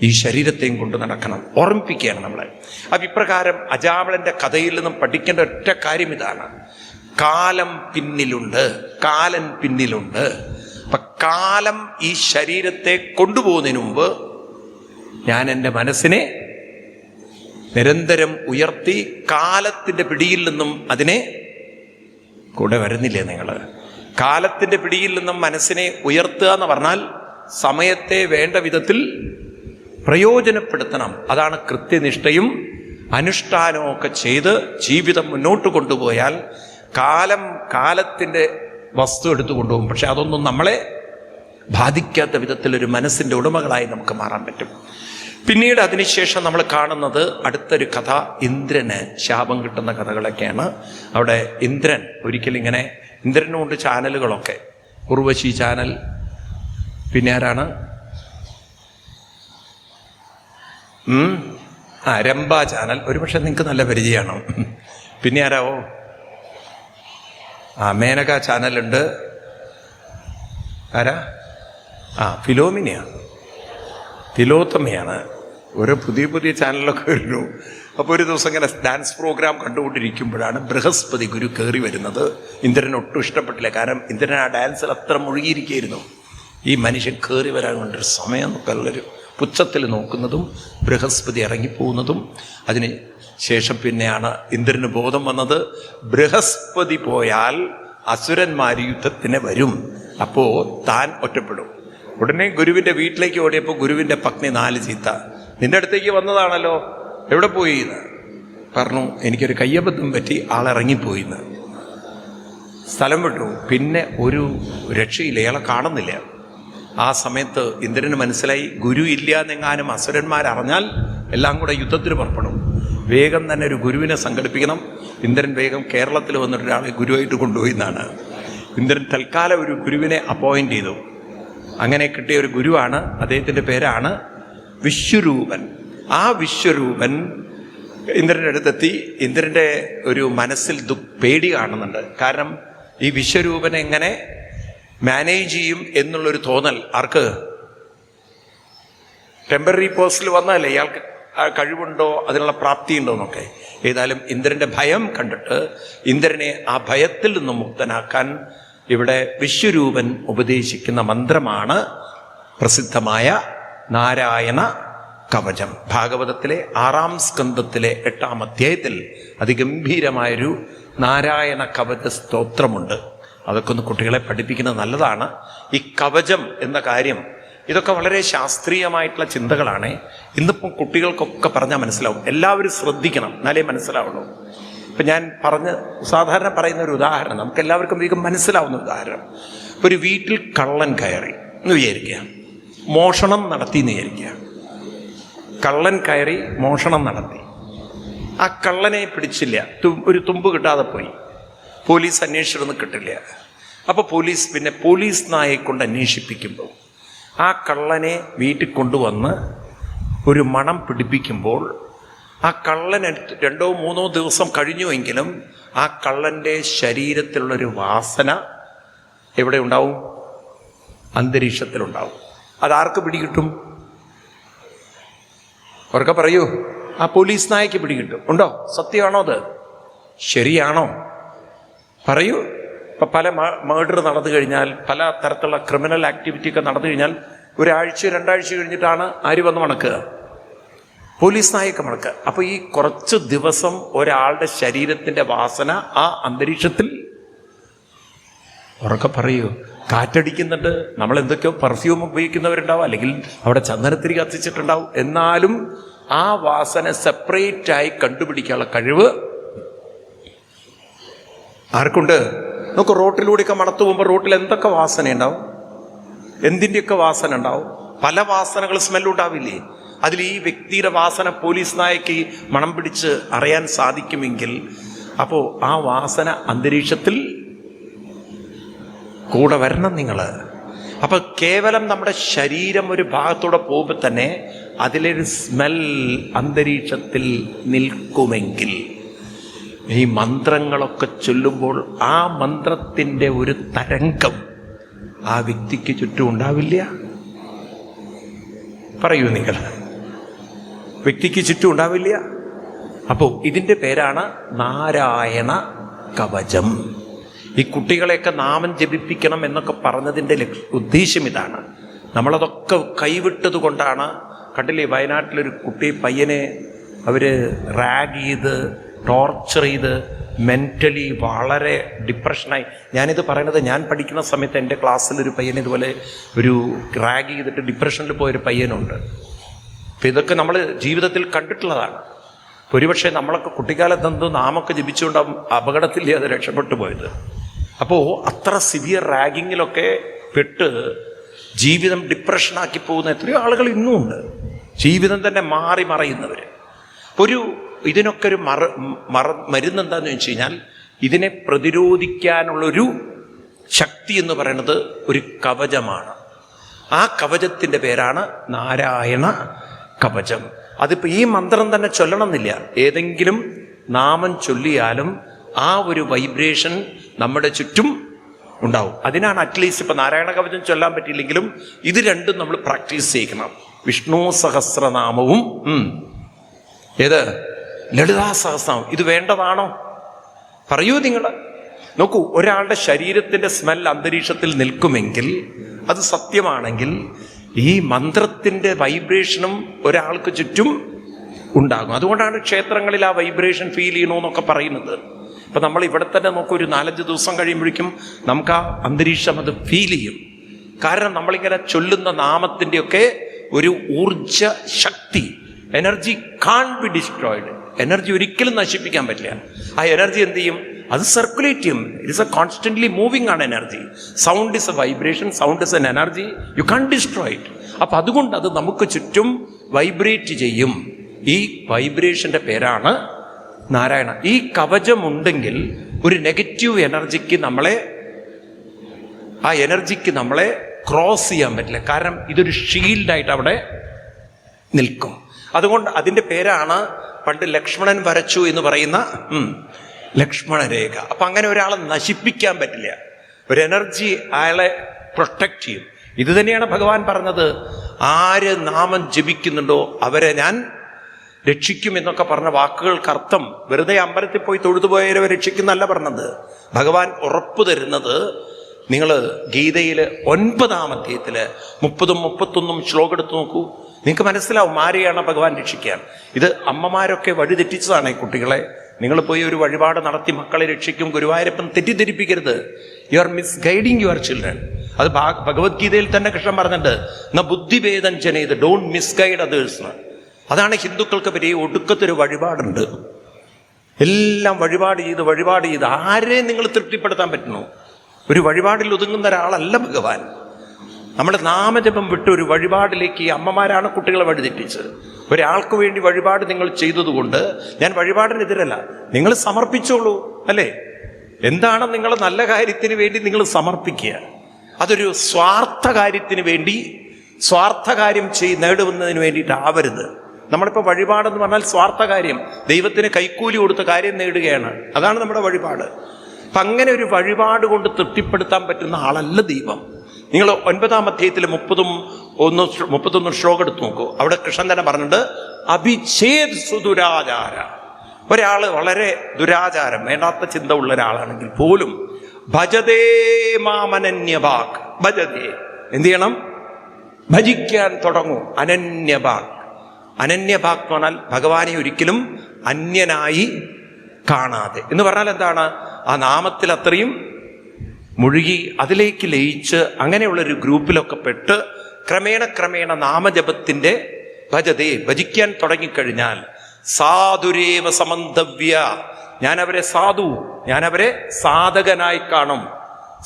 ഈ ശരീരത്തെയും കൊണ്ട് നടക്കണം. ഓർമ്മിപ്പിക്കുകയാണ് നമ്മളെ. അപ്പം ഇപ്രകാരം അജാമിളന്റെ കഥയിൽ നിന്നും പഠിക്കേണ്ട ഒറ്റ കാര്യം ഇതാണ്: കാലം പിന്നിലുണ്ട്, കാലൻ പിന്നിലുണ്ട്. അപ്പൊ കാലം ഈ ശരീരത്തെ കൊണ്ടുപോകുന്നതിന് മുമ്പ് ഞാൻ എൻ്റെ മനസ്സിനെ നിരന്തരം ഉയർത്തി കാലത്തിൻ്റെ പിടിയിൽ നിന്നും അതിനെ കൂടെ വരുന്നില്ലേ നിങ്ങൾ? കാലത്തിൻ്റെ പിടിയിൽ നിന്നും മനസ്സിനെ ഉയർത്തുക എന്ന് പറഞ്ഞാൽ സമയത്തെ വേണ്ട വിധത്തിൽ പ്രയോജനപ്പെടുത്തണം. അതാണ് കൃത്യനിഷ്ഠയും അനുഷ്ഠാനവും ഒക്കെ ചെയ്ത് ജീവിതം മുന്നോട്ട് കൊണ്ടുപോയാൽ കാലത്തിൻ്റെ വസ്തു എടുത്തു കൊണ്ടുപോകും. പക്ഷെ അതൊന്നും നമ്മളെ ബാധിക്കാത്ത വിധത്തിലൊരു മനസ്സിൻ്റെ ഉടമകളായി നമുക്ക് മാറാൻ പറ്റും. പിന്നീട് അതിനുശേഷം നമ്മൾ കാണുന്നത് അടുത്തൊരു കഥ, ഇന്ദ്രന് ശാപം കിട്ടുന്ന കഥകളൊക്കെയാണ്. അവിടെ ഇന്ദ്രൻ ഒരിക്കലിങ്ങനെ, ഇന്ദ്രനുണ്ട് ചാനലുകളൊക്കെ, ഉർവശി ചാനൽ, പിന്നെ ആരാണ്, രംഭ ചാനൽ, ഒരുപക്ഷെ നിങ്ങൾക്ക് നല്ല പരിചയമാണോ? പിന്നെ ആരാവോ? മേനക ചാനലുണ്ട്. ആരാ? ഫിലോമിനയാണ്, തിലോത്തമയാണ്. ഓരോ പുതിയ ചാനലൊക്കെ വരുന്നു. അപ്പോൾ ഒരു ദിവസം ഇങ്ങനെ ഡാൻസ് പ്രോഗ്രാം കണ്ടുകൊണ്ടിരിക്കുമ്പോഴാണ് ബൃഹസ്പതി ഗുരു കയറി വരുന്നത്. ഇന്ദ്രന് ഒട്ടും ഇഷ്ടപ്പെട്ടില്ല. കാരണം ഇന്ദ്രൻ ആ ഡാൻസിൽ അത്ര മുഴുകിയിരിക്കുകയായിരുന്നു. ഈ മനുഷ്യൻ കയറി വരാൻ കൊണ്ടൊരു സമയം എന്നൊക്കെയുള്ളൊരു പുച്ഛത്തിൽ നോക്കുന്നതും ബൃഹസ്പതി ഇറങ്ങിപ്പോകുന്നതും. അതിന് ശേഷം പിന്നെയാണ് ഇന്ദ്രന് ബോധം വന്നത്, ബൃഹസ്പതി പോയാൽ അസുരന്മാർ യുദ്ധത്തിന് വരും, അപ്പോൾ താൻ ഒറ്റപ്പെടും. ഉടനെ ഗുരുവിൻ്റെ വീട്ടിലേക്ക് ഓടിയപ്പോൾ ഗുരുവിൻ്റെ പത്നി 4 ചീത്ത, നിന്റെ അടുത്തേക്ക് വന്നതാണല്ലോ, എവിടെ പോയി എന്ന് പറഞ്ഞു. എനിക്കൊരു കയ്യബദ്ധം പറ്റി, ആളിറങ്ങിപ്പോയിന്ന്, സ്ഥലം വിട്ടു. പിന്നെ ഒരു രക്ഷയില്ല, ഇയാളെ കാണുന്നില്ല. ആ സമയത്ത് ഇന്ദ്രന് മനസ്സിലായി, ഗുരു ഇല്ല എന്നെങ്ങാനും അസുരന്മാരറിഞ്ഞാൽ എല്ലാം കൂടെ യുദ്ധത്തിന് പുറപ്പെടും. വേഗം തന്നെ ഒരു ഗുരുവിനെ സംഘടിപ്പിക്കണം. ഇന്ദ്രൻ വേഗം കേരളത്തിൽ വന്നിട്ട് ഒരാളെ ഗുരുവായിട്ട് കൊണ്ടുപോയി എന്നാണ്. ഇന്ദ്രൻ തൽക്കാലം ഒരു ഗുരുവിനെ അപ്പോയിൻ്റ് ചെയ്തു. അങ്ങനെ കിട്ടിയ ഒരു ഗുരുവാണ്, അദ്ദേഹത്തിൻ്റെ പേരാണ് വിശ്വരൂപൻ. ആ വിശ്വരൂപൻ ഇന്ദ്രൻ്റെ അടുത്തെത്തി. ഇന്ദ്രൻ്റെ ഒരു മനസ്സിൽ പേടി കാണുന്നുണ്ട്. കാരണം ഈ വിശ്വരൂപനെ എങ്ങനെ മാനേജ് ചെയ്യും എന്നുള്ളൊരു തോന്നൽ ആർക്ക്? ടെമ്പററി പോസ്റ്റിൽ വന്നതല്ലേ, ഇയാൾക്ക് കഴിവുണ്ടോ, അതിനുള്ള പ്രാപ്തി ഉണ്ടോ എന്നൊക്കെ. ഏതായാലും ഇന്ദ്രൻ്റെ ഭയം കണ്ടിട്ട് ഇന്ദ്രനെ ആ ഭയത്തിൽ നിന്നും മുക്തനാക്കാൻ ഇവിടെ വിശ്വരൂപൻ ഉപദേശിക്കുന്ന മന്ത്രമാണ് പ്രസിദ്ധമായ നാരായണ കവചം. ഭാഗവതത്തിലെ 6-ാം സ്കന്ധത്തിലെ 8-ാം അധ്യായത്തിൽ അതിഗംഭീരമായൊരു നാരായണ കവച സ്തോത്രമുണ്ട്. അതൊക്കെ ഒന്ന് കുട്ടികളെ പഠിപ്പിക്കുന്നത് നല്ലതാണ്. ഈ കവചം എന്ന കാര്യം, ഇതൊക്കെ വളരെ ശാസ്ത്രീയമായിട്ടുള്ള ചിന്തകളാണ്. ഇന്നിപ്പം കുട്ടികൾക്കൊക്കെ പറഞ്ഞാൽ മനസ്സിലാവും. എല്ലാവരും ശ്രദ്ധിക്കണം, എന്നാലേ മനസ്സിലാവുള്ളൂ. ഇപ്പം ഞാൻ സാധാരണ പറയുന്ന ഒരു ഉദാഹരണം, നമുക്ക് എല്ലാവർക്കും വേഗം മനസ്സിലാവുന്ന ഉദാഹരണം. ഒരു വീട്ടിൽ കള്ളൻ കയറി എന്ന് വിചാരിക്കുക, മോഷണം നടത്തി എന്ന് വിചാരിക്കുക. കള്ളൻ കയറി മോഷണം നടത്തി. ആ കള്ളനെ പിടിച്ചില്ല, ഒരു തുമ്പ് കിട്ടാതെ പോയി. പോലീസ് അന്വേഷിച്ചിട്ടൊന്നും കിട്ടില്ല. അപ്പോൾ പോലീസ് നായയെ കൊണ്ട് അന്വേഷിപ്പിക്കുമ്പോൾ ആ കള്ളനെ വീട്ടിൽ കൊണ്ടുവന്ന് ഒരു മണം പിടിപ്പിക്കുമ്പോൾ ആ കള്ളൻ 2-3 ദിവസം കഴിഞ്ഞുവെങ്കിലും ആ കള്ളൻ്റെ ശരീരത്തിലുള്ളൊരു വാസന എവിടെ ഉണ്ടാവും? അന്തരീക്ഷത്തിലുണ്ടാവും. അതാർക്ക് പിടികിട്ടും? അവർക്ക് പറയൂ. ആ പോലീസ് നായക്ക് പിടികിട്ടും. ഉണ്ടോ? സത്യമാണോ? അത് ശരിയാണോ? പറയൂ. ഇപ്പം പല മർഡർ നടന്നു കഴിഞ്ഞാൽ, പല തരത്തിലുള്ള ക്രിമിനൽ ആക്ടിവിറ്റി ഒക്കെ നടന്നു കഴിഞ്ഞാൽ 1-2 ആഴ്ച കഴിഞ്ഞിട്ടാണ് ആര് വന്ന് മണക്കുക? പോലീസ് നായക്ക് മണക്കുക. അപ്പോൾ ഈ കുറച്ച് ദിവസം ഒരാളുടെ ശരീരത്തിൻ്റെ വാസന ആ അന്തരീക്ഷത്തിൽ, ഉറക്കെ പറയൂ, കാറ്റടിക്കുന്നുണ്ട്. നമ്മൾ എന്തൊക്കെയോ പെർഫ്യൂം ഉപയോഗിക്കുന്നവരുണ്ടാവും, അല്ലെങ്കിൽ അവിടെ ചന്ദനത്തിരി കത്തിച്ചിട്ടുണ്ടാവും. എന്നാലും ആ വാസന സെപ്പറേറ്റായി കണ്ടുപിടിക്കാനുള്ള കഴിവ് ആർക്കുണ്ട്? നമുക്ക് റോട്ടിലൂടെയൊക്കെ മണത്തു പോകുമ്പോൾ റോട്ടിൽ എന്തൊക്കെ വാസന ഉണ്ടാവും, എന്തിൻ്റെയൊക്കെ വാസന ഉണ്ടാവും. പല വാസനകൾ സ്മെല്ലുണ്ടാവില്ലേ? അതിൽ ഈ വ്യക്തിയുടെ വാസന പോലീസ് നായക്ക് മണം പിടിച്ച് അറിയാൻ സാധിക്കുമെങ്കിൽ അപ്പോൾ ആ വാസന അന്തരീക്ഷത്തിൽ കൂടെ വരണം നിങ്ങൾ. അപ്പൊ കേവലം നമ്മുടെ ശരീരം ഒരു ഭാഗത്തൂടെ പോകുമ്പോൾ തന്നെ അതിലൊരു സ്മെൽ അന്തരീക്ഷത്തിൽ നിൽക്കുമെങ്കിൽ ഈ മന്ത്രങ്ങളൊക്കെ ചൊല്ലുമ്പോൾ ആ മന്ത്രത്തിൻ്റെ ഒരു തരംഗം ആ വ്യക്തിക്ക് ചുറ്റും ഉണ്ടാവില്ല. പറയൂ നിങ്ങൾ, വ്യക്തിക്ക് ചുറ്റും ഉണ്ടാവില്ല. അപ്പോൾ ഇതിൻ്റെ പേരാണ് നാരായണ കവചം. ഈ കുട്ടികളെയൊക്കെ നാമം ജപിപ്പിക്കണം എന്നൊക്കെ പറഞ്ഞതിൻ്റെ ഉദ്ദേശ്യം ഇതാണ്. നമ്മളതൊക്കെ കൈവിട്ടത് കൊണ്ടാണ്. കണ്ടില്ലേ, വയനാട്ടിലൊരു പയ്യനെ അവർ റാഗ് ചെയ്ത് ടോർച്ചർ ചെയ്ത് മെൻ്റലി വളരെ ഡിപ്രഷനായി. ഞാനിത് പറയുന്നത്, ഞാൻ പഠിക്കുന്ന സമയത്ത് എൻ്റെ ക്ലാസ്സിലൊരു പയ്യൻ ഇതുപോലെ ഒരു റാഗ് ചെയ്തിട്ട് ഡിപ്രഷനിൽ പോയൊരു പയ്യനുണ്ട്. അപ്പം ഇതൊക്കെ നമ്മൾ ജീവിതത്തിൽ കണ്ടിട്ടുള്ളതാണ്. ഒരുപക്ഷെ നമ്മളൊക്കെ കുട്ടിക്കാലത്ത് എന്തോ നാമൊക്കെ ജപിച്ചുകൊണ്ട് അപകടത്തിലേ അത് രക്ഷപ്പെട്ടു പോയത്. അപ്പോൾ അത്ര സിവിയർ റാഗിങ്ങിലൊക്കെ പെട്ട് ജീവിതം ഡിപ്രഷനാക്കി പോകുന്ന എത്രയോ ആളുകൾ ഇന്നും ഉണ്ട്. ജീവിതം തന്നെ മാറി മറയുന്നവർ. ഇതിനൊക്കെ ഒരു മരുന്ന് എന്താണെന്ന് വെച്ച് കഴിഞ്ഞാൽ, ഇതിനെ പ്രതിരോധിക്കാനുള്ളൊരു ശക്തി എന്ന് പറയുന്നത് ഒരു കവചമാണ്. ആ കവചത്തിൻ്റെ പേരാണ് നാരായണ കവചം. അതിപ്പോൾ ഈ മന്ത്രം തന്നെ ചൊല്ലണമെന്നില്ല, ഏതെങ്കിലും നാമം ചൊല്ലിയാലും ആ ഒരു വൈബ്രേഷൻ നമ്മുടെ ചുറ്റും ഉണ്ടാവും. അതിനാണ് അറ്റ്ലീസ്റ്റ് ഇപ്പം നാരായണ കവചം ചൊല്ലാൻ പറ്റിയില്ലെങ്കിലും ഇത് രണ്ടും നമ്മൾ പ്രാക്ടീസ് ചെയ്യണം. വിഷ്ണു സഹസ്രനാമവും ഏത് ലളിതാ സഹസ്രനാമം. ഇത് വേണ്ടതാണോ? പറയൂ നിങ്ങൾ. നോക്കൂ, ഒരാളുടെ ശരീരത്തിൻ്റെ സ്മെൽ അന്തരീക്ഷത്തിൽ നിൽക്കുമെങ്കിൽ, അത് സത്യമാണെങ്കിൽ, ഈ മന്ത്രത്തിൻ്റെ വൈബ്രേഷനും ഒരാൾക്ക് ചുറ്റും ഉണ്ടാകും. അതുകൊണ്ടാണ് ക്ഷേത്രങ്ങളിൽ ആ വൈബ്രേഷൻ ഫീൽ ചെയ്യണമെന്നൊക്കെ പറയുന്നത്. ഇപ്പം നമ്മൾ ഇവിടെ തന്നെ നോക്കും, ഒരു 4-5 ദിവസം കഴിയുമ്പോഴേക്കും നമുക്ക് ആ അന്തരീക്ഷം അത് ഫീൽ ചെയ്യും. കാരണം നമ്മളിങ്ങനെ ചൊല്ലുന്ന നാമത്തിൻ്റെയൊക്കെ ഒരു ഊർജ ശക്തി, energy can be destroyed. Energy ഒരിക്കലും നശിപ്പിക്കാൻ പറ്റില്ല. ആ എനർജി എന്ത് ചെയ്യും? അത് സർക്കുലേറ്റ് ചെയ്യും. It is a constantly moving ആണ് energy. Sound is a vibration, sound is an energy, you can destroy it. അപ്പം അതുകൊണ്ട് അത് നമുക്ക് ചുറ്റും വൈബ്രേറ്റ് ചെയ്യും. ഈ വൈബ്രേഷൻ്റെ പേരാണ് നാരായണ. ഈ കവചമുണ്ടെങ്കിൽ ഒരു നെഗറ്റീവ് എനർജിക്ക് ആ എനർജിക്ക് നമ്മളെ ക്രോസ് ചെയ്യാൻ പറ്റില്ല. കാരണം ഇതൊരു ഷീൽഡായിട്ട് അവിടെ നിൽക്കും. അതുകൊണ്ട് അതിൻ്റെ പേരാണ് പണ്ട് ലക്ഷ്മണൻ വരച്ചു എന്ന് പറയുന്ന ലക്ഷ്മണരേഖ. അപ്പം അങ്ങനെ ഒരാളെ നശിപ്പിക്കാൻ പറ്റില്ല. ഒരു എനർജി അയാളെ പ്രൊട്ടക്റ്റ് ചെയ്യും. ഇത് തന്നെയാണ് ഭഗവാൻ പറഞ്ഞത്, ആര് നാമം ജപിക്കുന്നുണ്ടോ അവരെ ഞാൻ രക്ഷിക്കും എന്നൊക്കെ പറഞ്ഞ വാക്കുകൾക്ക് അർത്ഥം വെറുതെ അമ്പലത്തിൽ പോയി തൊഴുതുപോയവരെ രക്ഷിക്കുന്നല്ല പറഞ്ഞത്. ഭഗവാൻ ഉറപ്പ് തരുന്നത്, നിങ്ങൾ ഗീതയിൽ 9-ാം അധ്യായത്തിൽ 30-31 ശ്ലോകം എടുത്ത് നോക്കൂ, നിങ്ങൾക്ക് മനസ്സിലാവും ആരെയാണ് ഭഗവാൻ രക്ഷിക്കാൻ. ഇത് അമ്മമാരൊക്കെ വഴിതെറ്റിച്ചതാണ് ഈ കുട്ടികളെ. നിങ്ങൾ പോയി ഒരു വഴിപാട് നടത്തി മക്കളെ രക്ഷിക്കും, ഗുരുവായൂരപ്പൻ തെറ്റിദ്ധരിപ്പിക്കരുത്. You are misguiding your children. അത് ഭഗവത്ഗീതയിൽ തന്നെ കൃഷ്ണൻ പറഞ്ഞിട്ടുണ്ട്, ന ബുദ്ധിഭേദം ജനേത്, ഡോണ്ട് മിസ്ഗൈഡ് അതേഴ്സ്. അതാണ് ഹിന്ദുക്കൾക്ക് പറ്റിയ ഒടുക്കത്തൊരു വഴിപാടുണ്ട്. എല്ലാം വഴിപാട് ചെയ്ത് ആരെയും നിങ്ങൾ തൃപ്തിപ്പെടുത്താൻ പറ്റുന്നു? ഒരു വഴിപാടിൽ ഒതുങ്ങുന്ന ഒരാളല്ല ഭഗവാൻ. നമ്മുടെ നാമജപം വിട്ട് ഒരു വഴിപാടിലേക്ക് ഈ അമ്മമാരാണ് കുട്ടികളെ വഴിതെറ്റിച്ചത്. ഒരാൾക്ക് വേണ്ടി വഴിപാട് നിങ്ങൾ ചെയ്തതുകൊണ്ട് ഞാൻ വഴിപാടിനെതിരല്ല, നിങ്ങൾ സമർപ്പിച്ചോളൂ, അല്ലേ? എന്താണ് നിങ്ങൾ നല്ല കാര്യത്തിന് വേണ്ടി നിങ്ങൾ സമർപ്പിക്കുക. അതൊരു സ്വാർത്ഥ കാര്യത്തിന് വേണ്ടി, സ്വാർത്ഥ കാര്യം നേടുന്നതിന് വേണ്ടിയിട്ടാവരുത്. നമ്മളിപ്പോൾ വഴിപാടെന്ന് പറഞ്ഞാൽ സ്വാർത്ഥ കാര്യം, ദൈവത്തിന് കൈക്കൂലി കൊടുത്ത കാര്യം നേടുകയാണ്. അതാണ് നമ്മുടെ വഴിപാട്. അപ്പം അങ്ങനെ ഒരു വഴിപാട് കൊണ്ട് തൃപ്തിപ്പെടുത്താൻ പറ്റുന്ന ആളല്ല ദൈവം. നിങ്ങൾ 9-ാം അധ്യായത്തിൽ 31 ശ്ലോകം എടുത്ത് നോക്കൂ. അവിടെ കൃഷ്ണൻ തന്നെ പറഞ്ഞിട്ടുണ്ട്, അഭിഛേദ് സുദുരാചാര. ഒരാൾ വളരെ ദുരാചാരം, വേണ്ടാത്ത ചിന്ത ഉള്ള ഒരാളാണെങ്കിൽ പോലും ഭജതേ മാമനന്യഭാഗ്, ഭജതേ എന്ത് ചെയ്യണം? ഭജിക്കാൻ തുടങ്ങൂ. അനന്യഭാഗ്. അനന്യഭാഗ് എന്ന് പറഞ്ഞാൽ ഭഗവാനെ ഒരിക്കലും അന്യനായി കാണാതെ എന്ന് പറഞ്ഞാൽ എന്താണ്? ആ നാമത്തിൽ അത്രയും മുഴുകി അതിലേക്ക് ലയിച്ച് അങ്ങനെയുള്ളൊരു ഗ്രൂപ്പിലൊക്കെ പെട്ട് ക്രമേണ നാമജപത്തിൻ്റെ ഭജതേ, ഭജിക്കാൻ തുടങ്ങിക്കഴിഞ്ഞാൽ സാധുരേവ സമന്തവ്യ, ഞാനവരെ സാധു, ഞാനവരെ സാധകനായി കാണും.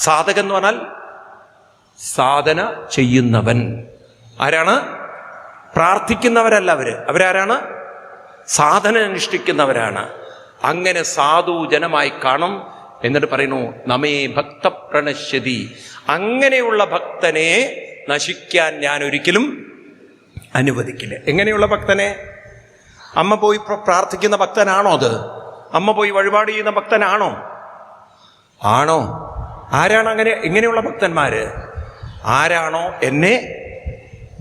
സാധകൻ എന്ന് പറഞ്ഞാൽ സാധന ചെയ്യുന്നവൻ. ആരാണ്? പ്രാർത്ഥിക്കുന്നവരല്ല അവരാരാണ്? സാധന അനുഷ്ഠിക്കുന്നവരാണ്. അങ്ങനെ സാധു ജനമായി കാണും. എന്നിട്ട് പറയുന്നു നമേ ഭക്ത പ്രണശ്യതി, അങ്ങനെയുള്ള ഭക്തനെ നശിക്കാൻ ഞാൻ ഒരിക്കലും അനുവദിക്കില്ല. എങ്ങനെയുള്ള ഭക്തനെ? അമ്മ പോയി പ്രാർത്ഥിക്കുന്ന ഭക്തനാണോ അത്? അമ്മ പോയി വഴിപാട് ചെയ്യുന്ന ഭക്തനാണോ? ആണോ? ആരാണ് അങ്ങനെ എങ്ങനെയുള്ള ഭക്തന്മാര്? ആരാണോ എന്നെ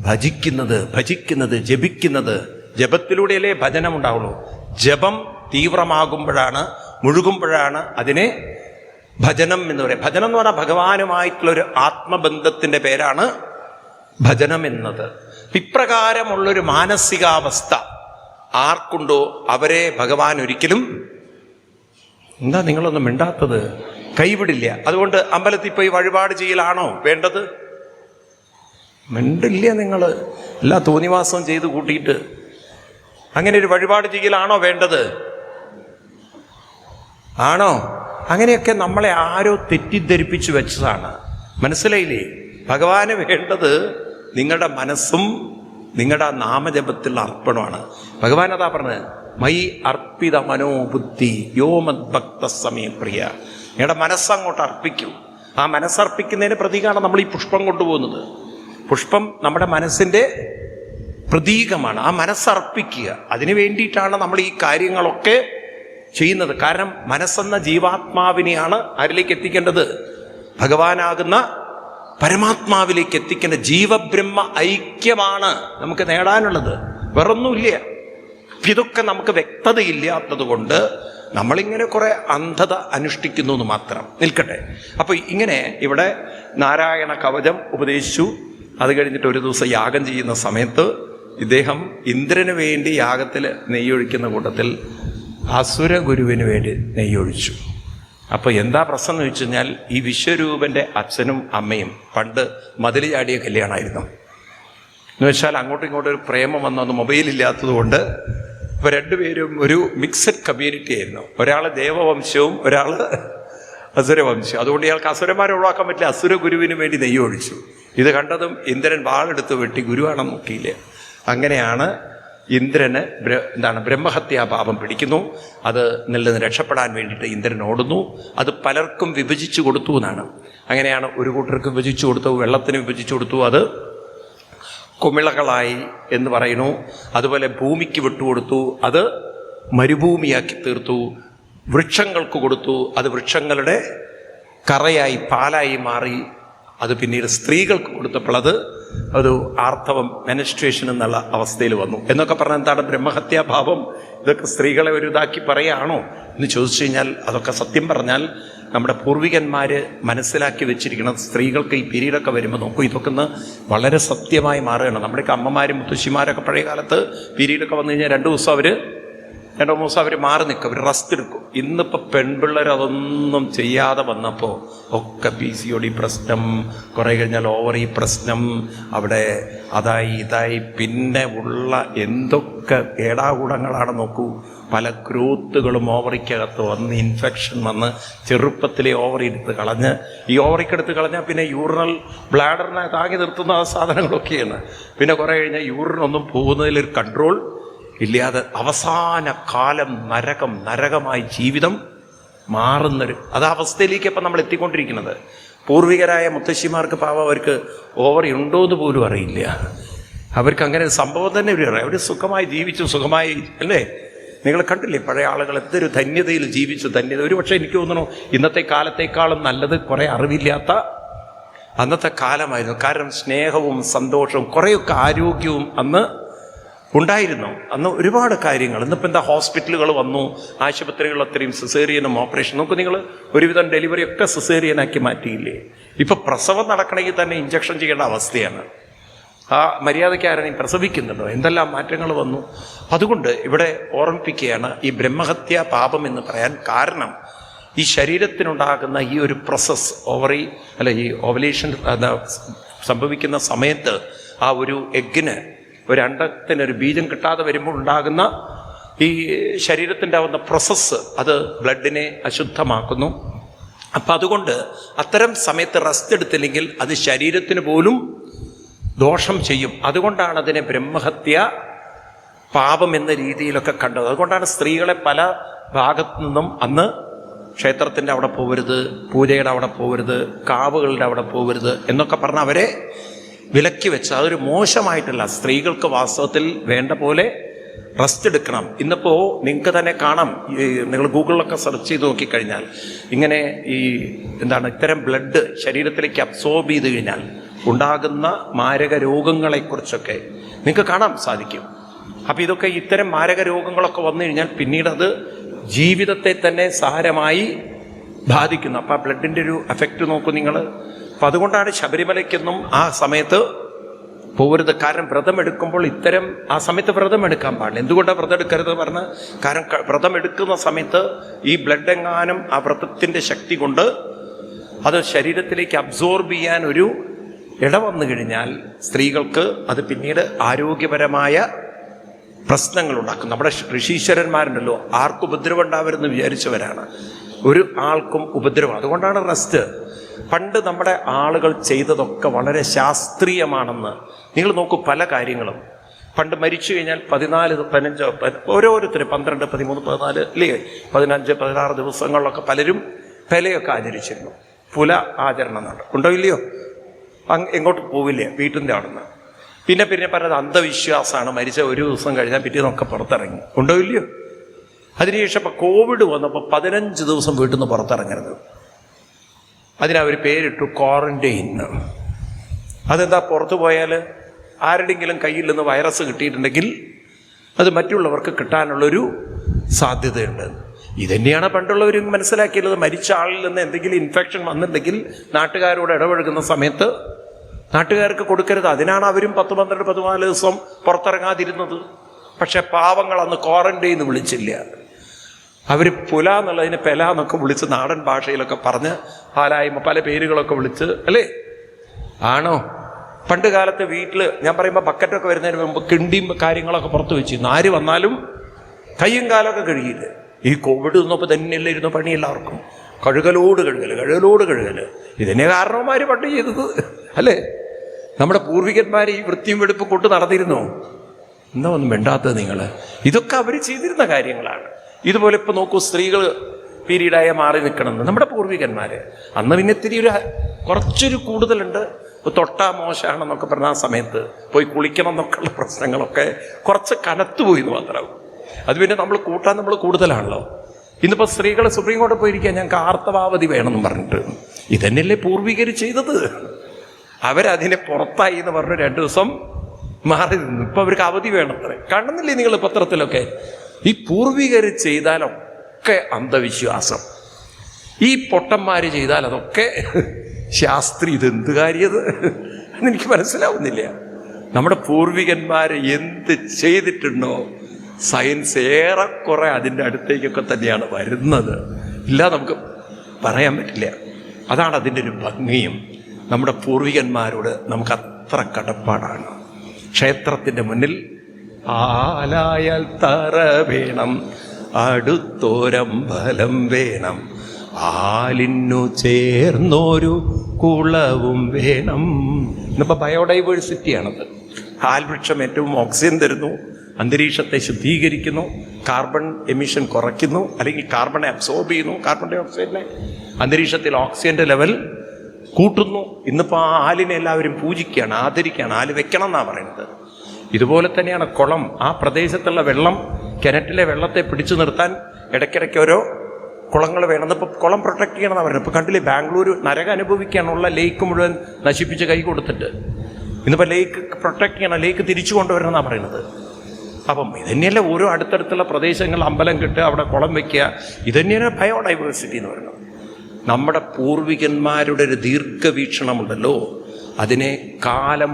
ഭജിക്കുന്നത് ജപിക്കുന്നത്. ജപത്തിലൂടെയല്ലേ ഭജനം ഉണ്ടാവുള്ളൂ. ജപം തീവ്രമാകുമ്പോഴാണ്, മുഴുകുമ്പോഴാണ് അതിനെ ഭജനം എന്ന് പറയുക. ഭജനം എന്ന് പറഞ്ഞാൽ ഭഗവാനുമായിട്ടുള്ളൊരു ആത്മബന്ധത്തിന്റെ പേരാണ് ഭജനം എന്നത്. ഇപ്രകാരമുള്ളൊരു മാനസികാവസ്ഥ ആർക്കുണ്ടോ അവരെ ഭഗവാൻ ഒരിക്കലും, എന്താ നിങ്ങളൊന്നും മിണ്ടാത്തത്, കൈവിടില്ല. അതുകൊണ്ട് അമ്പലത്തിൽ പോയി വഴിപാട് ചെയ്യലാണോ വേണ്ടത്? മിണ്ടില്ല. നിങ്ങൾ എല്ലാ തോന്നിവാസവും ചെയ്ത് കൂട്ടിയിട്ട് അങ്ങനെ ഒരു വഴിപാട് ചെയ്യലാണോ വേണ്ടത്? ആണോ? അങ്ങനെയൊക്കെ നമ്മളെ ആരോ തെറ്റിദ്ധരിപ്പിച്ചു വെച്ചതാണ്. മനസ്സിലായില്ലേ? ഭഗവാന് വേണ്ടത് നിങ്ങളുടെ മനസ്സും നിങ്ങളുടെ നാമജപത്തിലുള്ള അർപ്പണമാണ്. ഭഗവാൻ അതാ പറഞ്ഞത്, മൈ അർപ്പിത മനോബുദ്ധി യോ മദ്ഭക്ത സമയ പ്രിയ. നിങ്ങളുടെ മനസ്സങ്ങോട്ട് അർപ്പിക്കൂ. ആ മനസ്സർപ്പിക്കുന്നതിന് പ്രതീകമാണ് നമ്മൾ ഈ പുഷ്പം കൊണ്ടുപോകുന്നത്. പുഷ്പം നമ്മുടെ മനസ്സിൻ്റെ പ്രതീകമാണ്. ആ മനസ്സർപ്പിക്കുക. അതിനു വേണ്ടിയിട്ടാണ് നമ്മൾ ഈ കാര്യങ്ങളൊക്കെ ചെയ്യുന്നത്. കാരണം മനസ്സെന്ന ജീവാത്മാവിനെയാണ് ആരിലേക്ക് എത്തിക്കേണ്ടത്? ഭഗവാനാകുന്ന പരമാത്മാവിലേക്ക് എത്തിക്കേണ്ട ജീവബ്രഹ്മ ഐക്യമാണ് നമുക്ക് നേടാനുള്ളത്. വേറൊന്നുമില്ല. ഇതൊക്കെ നമുക്ക് വ്യക്തതയില്ലാത്തത് കൊണ്ട് നമ്മളിങ്ങനെ കുറെ അന്ധത അനുഷ്ഠിക്കുന്നു എന്ന് മാത്രം. നിൽക്കട്ടെ. അപ്പോൾ ഇങ്ങനെ ഇവിടെ നാരായണ കവചം ഉപദേശിച്ചു. അത് കഴിഞ്ഞിട്ട് ഒരു ദിവസം യാഗം ചെയ്യുന്ന സമയത്ത് ഇദ്ദേഹം ഇന്ദ്രന് വേണ്ടി യാഗത്തിൽ നെയ്യൊഴിക്കുന്ന കൂട്ടത്തിൽ അസുര ഗുരുവിന് വേണ്ടി നെയ്യൊഴിച്ചു. അപ്പോൾ എന്താ പ്രശ്നം എന്ന് വെച്ച് കഴിഞ്ഞാൽ, ഈ വിശ്വരൂപൻ്റെ അച്ഛനും അമ്മയും പണ്ട് മതിൽ ചാടിയ കല്യാണമായിരുന്നു. എന്ന് വെച്ചാൽ അങ്ങോട്ടും ഇങ്ങോട്ടും ഒരു പ്രേമം വന്നു. മൊബൈലില്ലാത്തത് കൊണ്ട് ഇപ്പോൾ രണ്ടുപേരും ഒരു മിക്സഡ് കമ്മ്യൂണിറ്റി ആയിരുന്നു. ഒരാൾ ദേവവംശവും ഒരാൾ അസുരവംശം. അതുകൊണ്ട് ഇയാൾക്ക് അസുരന്മാരെ ഒഴിവാക്കാൻ പറ്റില്ല. അസുര ഗുരുവിന് വേണ്ടി നെയ്യൊഴിച്ചു. ഇത് കണ്ടതും ഇന്ദ്രൻ വാളെടുത്ത് വെട്ടി ഗുരുവാണെന്ന് നോക്കിയില്ല. അങ്ങനെയാണ് ഇന്ദ്രന് ബ്രഹ്മഹത്യാപാപം പിടിക്കുന്നു. അത് നിന്ന് രക്ഷപ്പെടാൻ വേണ്ടിയിട്ട് ഇന്ദ്രൻ ഓടുന്നു. അത് പലർക്കും വിഭജിച്ചു കൊടുത്തു എന്നാണ്. അങ്ങനെയാണ് ഒരു കൂട്ടർക്ക് വിഭജിച്ചു കൊടുത്തു, വെള്ളത്തിന് വിഭജിച്ചു കൊടുത്തു, അത് കുമിളകളായി എന്ന് പറയുന്നു. അതുപോലെ ഭൂമിക്ക് വിട്ടുകൊടുത്തു, അത് മരുഭൂമിയാക്കി തീർത്തു. വൃക്ഷങ്ങൾക്ക് കൊടുത്തു, അത് വൃക്ഷങ്ങളുടെ കറയായി പാലായി മാറി. അത് പിന്നീട് സ്ത്രീകൾക്ക് കൊടുത്തപ്പോൾ അത് ആർത്തവം മെനസ്ട്രേഷൻ എന്നുള്ള അവസ്ഥയിൽ വന്നു എന്നൊക്കെ പറഞ്ഞാൽ എന്താണ് ബ്രഹ്മഹത്യാഭാവം? ഇതൊക്കെ സ്ത്രീകളെ ഒരു ഇതാക്കി പറയുകയാണോ എന്ന് ചോദിച്ചു കഴിഞ്ഞാൽ അതൊക്കെ സത്യം പറഞ്ഞാൽ നമ്മുടെ പൂർവികന്മാർ മനസ്സിലാക്കി വെച്ചിരിക്കണം. സ്ത്രീകൾക്ക് ഈ പീരീഡൊക്കെ വരുമ്പോൾ നോക്കൂ, ഇതൊക്കെ ഒന്ന് വളരെ സത്യമായി മാറുകയാണ്. നമ്മുടെയൊക്കെ അമ്മമാരും മുത്തശ്ശിമാരൊക്കെ പഴയ കാലത്ത് പീരീഡൊക്കെ വന്നു കഴിഞ്ഞാൽ 2 ദിവസം അവർ മാറി നിൽക്കും, അവർ റെസ്റ്റ് എടുക്കും. ഇന്നിപ്പോൾ പെൺപിള്ളേർ അതൊന്നും ചെയ്യാതെ വന്നപ്പോൾ ഒക്കെ PCOD പ്രശ്നം, കുറേ കഴിഞ്ഞാൽ ഓവറി പ്രശ്നം, അവിടെ അതായി ഇതായി, പിന്നെ ഉള്ള എന്തൊക്കെ ഏടാകൂടങ്ങളാണ് നോക്കൂ. പല ഗ്രോത്തുകളും ഓവറിക്കകത്ത് വന്ന് ഇൻഫെക്ഷൻ വന്ന് ചെറുപ്പത്തിലെ ഓവറി എടുത്ത് കളഞ്ഞ്, ഈ ഓവറിക്കെടുത്ത് കളഞ്ഞാൽ പിന്നെ യൂറിനൽ ബ്ലാഡറിനെ താങ്ങി നിർത്തുന്ന ആ സാധനങ്ങളൊക്കെയാണ്. പിന്നെ കുറേ കഴിഞ്ഞാൽ യൂറിനൊന്നും പോകുന്നതിലൊരു കൺട്രോൾ ഇല്ലാതെ അവസാന കാലം നരകമായി ജീവിതം മാറുന്നൊരു അവസ്ഥയിലേക്ക് ഇപ്പം നമ്മൾ എത്തിക്കൊണ്ടിരിക്കുന്നത്. പൂർവികരായ മുത്തശ്ശിമാർക്ക് പാവം അവർക്ക് ഓവറി ഉണ്ടോ എന്ന് പോലും അറിയില്ല. അവർക്ക് അങ്ങനെ സംഭവം തന്നെ അവർ സുഖമായി ജീവിച്ചു, സുഖമായി അല്ലേ? നിങ്ങൾ കണ്ടില്ലേ പഴയ ആളുകൾ എന്തൊരു ധന്യതയിൽ ജീവിച്ചു. ധന്യത ഒരു പക്ഷേ എനിക്ക് തോന്നുന്നു ഇന്നത്തെ കാലത്തേക്കാളും നല്ലത് കുറേ അറിവില്ലാത്ത അന്നത്തെ കാലമായിരുന്നു. കാരണം സ്നേഹവും സന്തോഷവും കുറേയൊക്കെ ആരോഗ്യവും അന്ന് ഉണ്ടായിരുന്നു. അന്ന് ഒരുപാട് കാര്യങ്ങൾ. ഇന്നിപ്പോൾ എന്താ ഹോസ്പിറ്റലുകൾ വന്നു, ആശുപത്രികൾ അത്രയും സിസേറിയനും ഓപ്പറേഷൻ. നോക്കൂ, നിങ്ങൾ ഒരുവിധം ഡെലിവറി ഒക്കെ സിസേറിയനാക്കി മാറ്റിയില്ലേ? ഇപ്പം പ്രസവം നടക്കണമെങ്കിൽ തന്നെ ഇഞ്ചക്ഷൻ ചെയ്യേണ്ട അവസ്ഥയാണ്. ആ മര്യാദയ്ക്ക് ആരെയും പ്രസവിക്കുന്നുണ്ടോ? എന്തെല്ലാം മാറ്റങ്ങൾ വന്നു. അതുകൊണ്ട് ഇവിടെ ഓർമ്മിപ്പിക്കുകയാണ്, ഈ ബ്രഹ്മഹത്യാ പാപം എന്ന് പറയാൻ കാരണം ഈ ശരീരത്തിനുണ്ടാകുന്ന ഈ ഒരു പ്രോസസ്, ഓവറി അല്ല ഈ ഓവലേഷൻ സംഭവിക്കുന്ന സമയത്ത് ആ ഒരു എഗ്ഗിന്, ഒരു അണ്ടത്തിനൊരു ബീജം കിട്ടാതെ വരുമ്പോൾ ഉണ്ടാകുന്ന ഈ ശരീരത്തിൻ്റെ ആവുന്ന പ്രോസസ്സ് അത് ബ്ലഡിനെ അശുദ്ധമാക്കുന്നു. അപ്പം അതുകൊണ്ട് അത്തരം സമയത്ത് റെസ്റ്റ് എടുത്തില്ലെങ്കിൽ അത് ശരീരത്തിന് പോലും ദോഷം ചെയ്യും. അതുകൊണ്ടാണ് അതിനെ ബ്രഹ്മഹത്യ പാപം എന്ന രീതിയിലൊക്കെ കണ്ടത്. അതുകൊണ്ടാണ് സ്ത്രീകളെ പല ഭാഗത്തു നിന്നും അന്ന് ക്ഷേത്രത്തിൻ്റെ അവിടെ പോകരുത്, പൂജയുടെ അവിടെ പോകരുത്, കാവുകളുടെ അവിടെ പോകരുത് എന്നൊക്കെ പറഞ്ഞ് അവരെ വിലക്കി വെച്ച്. അതൊരു മോശമായിട്ടല്ല. സ്ത്രീകൾക്ക് വാസ്തവത്തിൽ വേണ്ട പോലെ റെസ്റ്റ് എടുക്കണം. ഇന്നിപ്പോൾ നിങ്ങൾക്ക് തന്നെ കാണാം, നിങ്ങൾ ഗൂഗിളിലൊക്കെ സെർച്ച് ചെയ്ത് നോക്കിക്കഴിഞ്ഞാൽ ഇങ്ങനെ ഇത്തരം ബ്ലഡ് ശരീരത്തിലേക്ക് അബ്സോർബ് ചെയ്ത് കഴിഞ്ഞാൽ ഉണ്ടാകുന്ന മാരക രോഗങ്ങളെക്കുറിച്ചൊക്കെ നിങ്ങൾക്ക് കാണാൻ സാധിക്കും. അപ്പം ഇതൊക്കെ ഇത്തരം മാരക രോഗങ്ങളൊക്കെ വന്നു കഴിഞ്ഞാൽ പിന്നീട് അത് ജീവിതത്തെ തന്നെ സാരമായി ബാധിക്കുന്നു. അപ്പം ആ ബ്ലഡിൻ്റെ ഒരു എഫക്റ്റ് നോക്കൂ നിങ്ങൾ. അപ്പം അതുകൊണ്ടാണ് ശബരിമലയ്ക്കൊന്നും ആ സമയത്ത് പോകരുത്. കാരണം വ്രതം എടുക്കുമ്പോൾ ഇത്തരം ആ സമയത്ത് വ്രതം എടുക്കാൻ പാടില്ല. എന്തുകൊണ്ടാണ് വ്രതം എടുക്കരുത് പറഞ്ഞ്? കാരണം വ്രതം എടുക്കുന്ന സമയത്ത് ഈ ബ്ലഡ് എങ്ങാനും ആ വ്രതത്തിൻ്റെ ശക്തി കൊണ്ട് അത് ശരീരത്തിലേക്ക് അബ്സോർബ് ചെയ്യാൻ ഒരു ഇട വന്നു കഴിഞ്ഞാൽ സ്ത്രീകൾക്ക് അത് പിന്നീട് ആരോഗ്യപരമായ പ്രശ്നങ്ങളുണ്ടാക്കും. നമ്മുടെ ഋഷീശ്വരന്മാരുണ്ടല്ലോ, ആർക്കും ഉപദ്രവം ഉണ്ടാവരുതെന്ന് വിചാരിച്ചവരാണ്. ഒരു ആൾക്കും ഉപദ്രവം. അതുകൊണ്ടാണ് റെസ്റ്റ്. പണ്ട് നമ്മുടെ ആളുകൾ ചെയ്തതൊക്കെ വളരെ ശാസ്ത്രീയമാണെന്ന് നിങ്ങൾ നോക്കൂ. പല കാര്യങ്ങളും പണ്ട് മരിച്ചു കഴിഞ്ഞാൽ 14, 15 ഓരോരുത്തരും 12, 13, 14 അല്ലേ 15, 16 ദിവസങ്ങളിലൊക്കെ പലരും പെലയൊക്കെ ആചരിച്ചിരുന്നു. പുല ആചരണം ഉണ്ടോ ഇല്ലയോ? എങ്ങോട്ട് പോവില്ലേ വീട്ടിൻ്റെ അവിടെ നിന്ന്. പിന്നെ പറഞ്ഞത് അന്ധവിശ്വാസമാണ്. മരിച്ച ഒരു ദിവസം കഴിഞ്ഞാൽ പിറ്റേന്നൊക്കെ പുറത്തിറങ്ങി. ഉണ്ടോ ഇല്ലയോ? അതിനുശേഷം ഇപ്പം കോവിഡ് വന്നപ്പോൾ 15 ദിവസം വീട്ടിൽ നിന്ന് പുറത്തിറങ്ങരുത്. അതിനവർ പേരിട്ടു ക്വാറന്റൈൻ. അതെന്താ? പുറത്തു പോയാൽ ആരുടെയെങ്കിലും കയ്യിൽ നിന്ന് വൈറസ് കിട്ടിയിട്ടുണ്ടെങ്കിൽ അത് മറ്റുള്ളവർക്ക് കിട്ടാനുള്ളൊരു സാധ്യതയുണ്ട്. ഇതന്നെയാണ് പണ്ടുള്ളവർ മനസ്സിലാക്കിയത്. മരിച്ച ആളിൽ നിന്ന് എന്തെങ്കിലും ഇൻഫെക്ഷൻ വന്നിട്ടുണ്ടെങ്കിൽ നാട്ടുകാരോട് ഇടപഴകുന്ന സമയത്ത് നാട്ടുകാർക്ക് കൊടുക്കരുത്. അതിനാണ് അവരും 10, 12, 14 ദിവസം പുറത്തിറങ്ങാതിരുന്നത്. പക്ഷെ പാവങ്ങൾ അന്ന് ക്വാറന്റൈൻ വിളിച്ചില്ല. അവർ പുല എന്നുള്ളതിന് പെല എന്നൊക്കെ വിളിച്ച് നാടൻ ഭാഷയിലൊക്കെ പറഞ്ഞ് പാലായ്മ പല പേരുകളൊക്കെ വിളിച്ച് അല്ലേ? ആണോ? പണ്ട് കാലത്ത് വീട്ടിൽ ഞാൻ പറയുമ്പോൾ ബക്കറ്റൊക്കെ വരുന്നതിന് മുമ്പ് കിണ്ടിയും കാര്യങ്ങളൊക്കെ പുറത്ത് വെച്ചിരുന്നു. ആര് വന്നാലും കയ്യും കാലമൊക്കെ കഴുകിയില്ല. ഈ കോവിഡ് നിന്നപ്പോൾ തന്നെയല്ലേ ഇരുന്നു പണി എല്ലാവർക്കും. കഴുകലോട് കഴുകൽ. ഇതിനെ കാരണവന്മാർ പണ്ട് ചെയ്തത് അല്ലേ? നമ്മുടെ പൂർവികന്മാർ ഈ വൃത്തിയും വെടുപ്പ് കൊണ്ട് നടന്നിരുന്നോ? എന്താ ഒന്നും വേണ്ടാത്തത് നിങ്ങൾ? ഇതൊക്കെ അവർ ചെയ്തിരുന്ന കാര്യങ്ങളാണ്. ഇതുപോലെ ഇപ്പം നോക്കൂ, സ്ത്രീകൾ പീരീഡായ മാറി നിൽക്കണമെന്ന് നമ്മുടെ പൂർവികന്മാർ. അന്ന് പിന്നെ ഇത്തിരി കുറച്ചൊരു കൂടുതലുണ്ട്. തൊട്ടാ മോശമാണെന്നൊക്കെ പറഞ്ഞ ആ സമയത്ത് പോയി കുളിക്കണം എന്നൊക്കെയുള്ള പ്രശ്നങ്ങളൊക്കെ കുറച്ച് കനത്തുപോയി എന്ന് മാത്രം. അത് പിന്നെ നമ്മൾ കൂടുതലാണല്ലോ. ഇന്നിപ്പോൾ സ്ത്രീകൾ സുപ്രീം കോടതി പോയിരിക്കുക, ഞങ്ങൾക്ക് ആർത്തവാവധി വേണമെന്ന് പറഞ്ഞിട്ട്. ഇതന്നെയല്ലേ പൂർവികർ ചെയ്തത്? അവരതിനെ പുറത്തായി എന്ന് പറഞ്ഞു 2 ദിവസം മാറി നിന്നു. ഇപ്പം അവർക്ക് അവധി വേണത്രേ. കാണുന്നില്ലേ നിങ്ങൾ പത്രത്തിലൊക്കെ? ഈ പൂർവികർ ചെയ്താലൊക്കെ അന്ധവിശ്വാസം, ഈ പൊട്ടന്മാർ ചെയ്താൽ അതൊക്കെ ശാസ്ത്രീയ. ഇതെന്ത് കാര്യത് എന്നെനിക്ക് മനസ്സിലാവുന്നില്ല. നമ്മുടെ പൂർവികന്മാർ എന്ത് ചെയ്തിട്ടുണ്ടോ സയൻസ് ഏറെക്കുറെ അതിൻ്റെ അടുത്തേക്കൊക്കെ തന്നെയാണ് വരുന്നത്. ഇല്ല, നമുക്ക് പറയാൻ പറ്റില്ല. അതാണ് അതിൻ്റെ ഒരു ഭംഗിയും. നമ്മുടെ പൂർവികന്മാരോട് നമുക്ക് അത്ര കടപ്പാടാണ്. ക്ഷേത്രത്തിൻ്റെ മുന്നിൽ ആലായാൽ തറ വേണം, അടുത്തോരമ്പലം വേണം, ആലിനു ചേർന്നൊരു കുളവും വേണം. ഇന്നിപ്പോൾ ബയോഡൈവേഴ്സിറ്റിയാണത്. ആൽവൃക്ഷം ഏറ്റവും ഓക്സിജൻ തരുന്നു, അന്തരീക്ഷത്തെ ശുദ്ധീകരിക്കുന്നു, കാർബൺ എമിഷൻ കുറയ്ക്കുന്നു, അല്ലെങ്കിൽ കാർബണെ അബ്സോർബ് ചെയ്യുന്നു. കാർബൺ ഡൈ ഓക്സൈഡിനെ അന്തരീക്ഷത്തിൽ ഓക്സിജൻ്റെ ലെവൽ കൂട്ടുന്നു. ഇന്നിപ്പോൾ ആ ആലിനെ എല്ലാവരും പൂജിക്കുകയാണ്, ആദരിക്കുകയാണ്. ആല് വെക്കണം എന്നാണ് പറയുന്നത്. ഇതുപോലെ തന്നെയാണ് കുളം. ആ പ്രദേശത്തുള്ള വെള്ളം, കിണറ്റിലെ വെള്ളത്തെ പിടിച്ചു നിർത്താൻ ഇടയ്ക്കിടയ്ക്ക് ഓരോ കുളങ്ങൾ വേണം. ഇപ്പോൾ കുളം പ്രൊട്ടക്ട് ചെയ്യണമെന്നാണ് പറയുന്നത്. ഇപ്പോൾ കണ്ടില്ലേ, ബാംഗ്ലൂർ നരകം അനുഭവിക്കാനുള്ള ലേക്ക് മുഴുവൻ നശിപ്പിച്ച് കൈ കൊടുത്തിട്ട് ഇന്നിപ്പോൾ ലേക്ക് പ്രൊട്ടക്ട് ചെയ്യണം, ലേക്ക് തിരിച്ചു കൊണ്ടുവരണം എന്നാണ് പറയുന്നത്. അപ്പം ഇതന്നെയല്ലേ ഓരോ അടുത്തടുത്തുള്ള പ്രദേശങ്ങൾ അമ്പലം കിട്ടുക, അവിടെ കുളം വയ്ക്കുക. ഇതന്നെയാണ് ബയോഡൈവേഴ്സിറ്റി എന്ന് പറയുന്നത്. നമ്മുടെ പൂർവികന്മാരുടെ ഒരു ദീർഘവീക്ഷണമുണ്ടല്ലോ, അതിനെ കാലം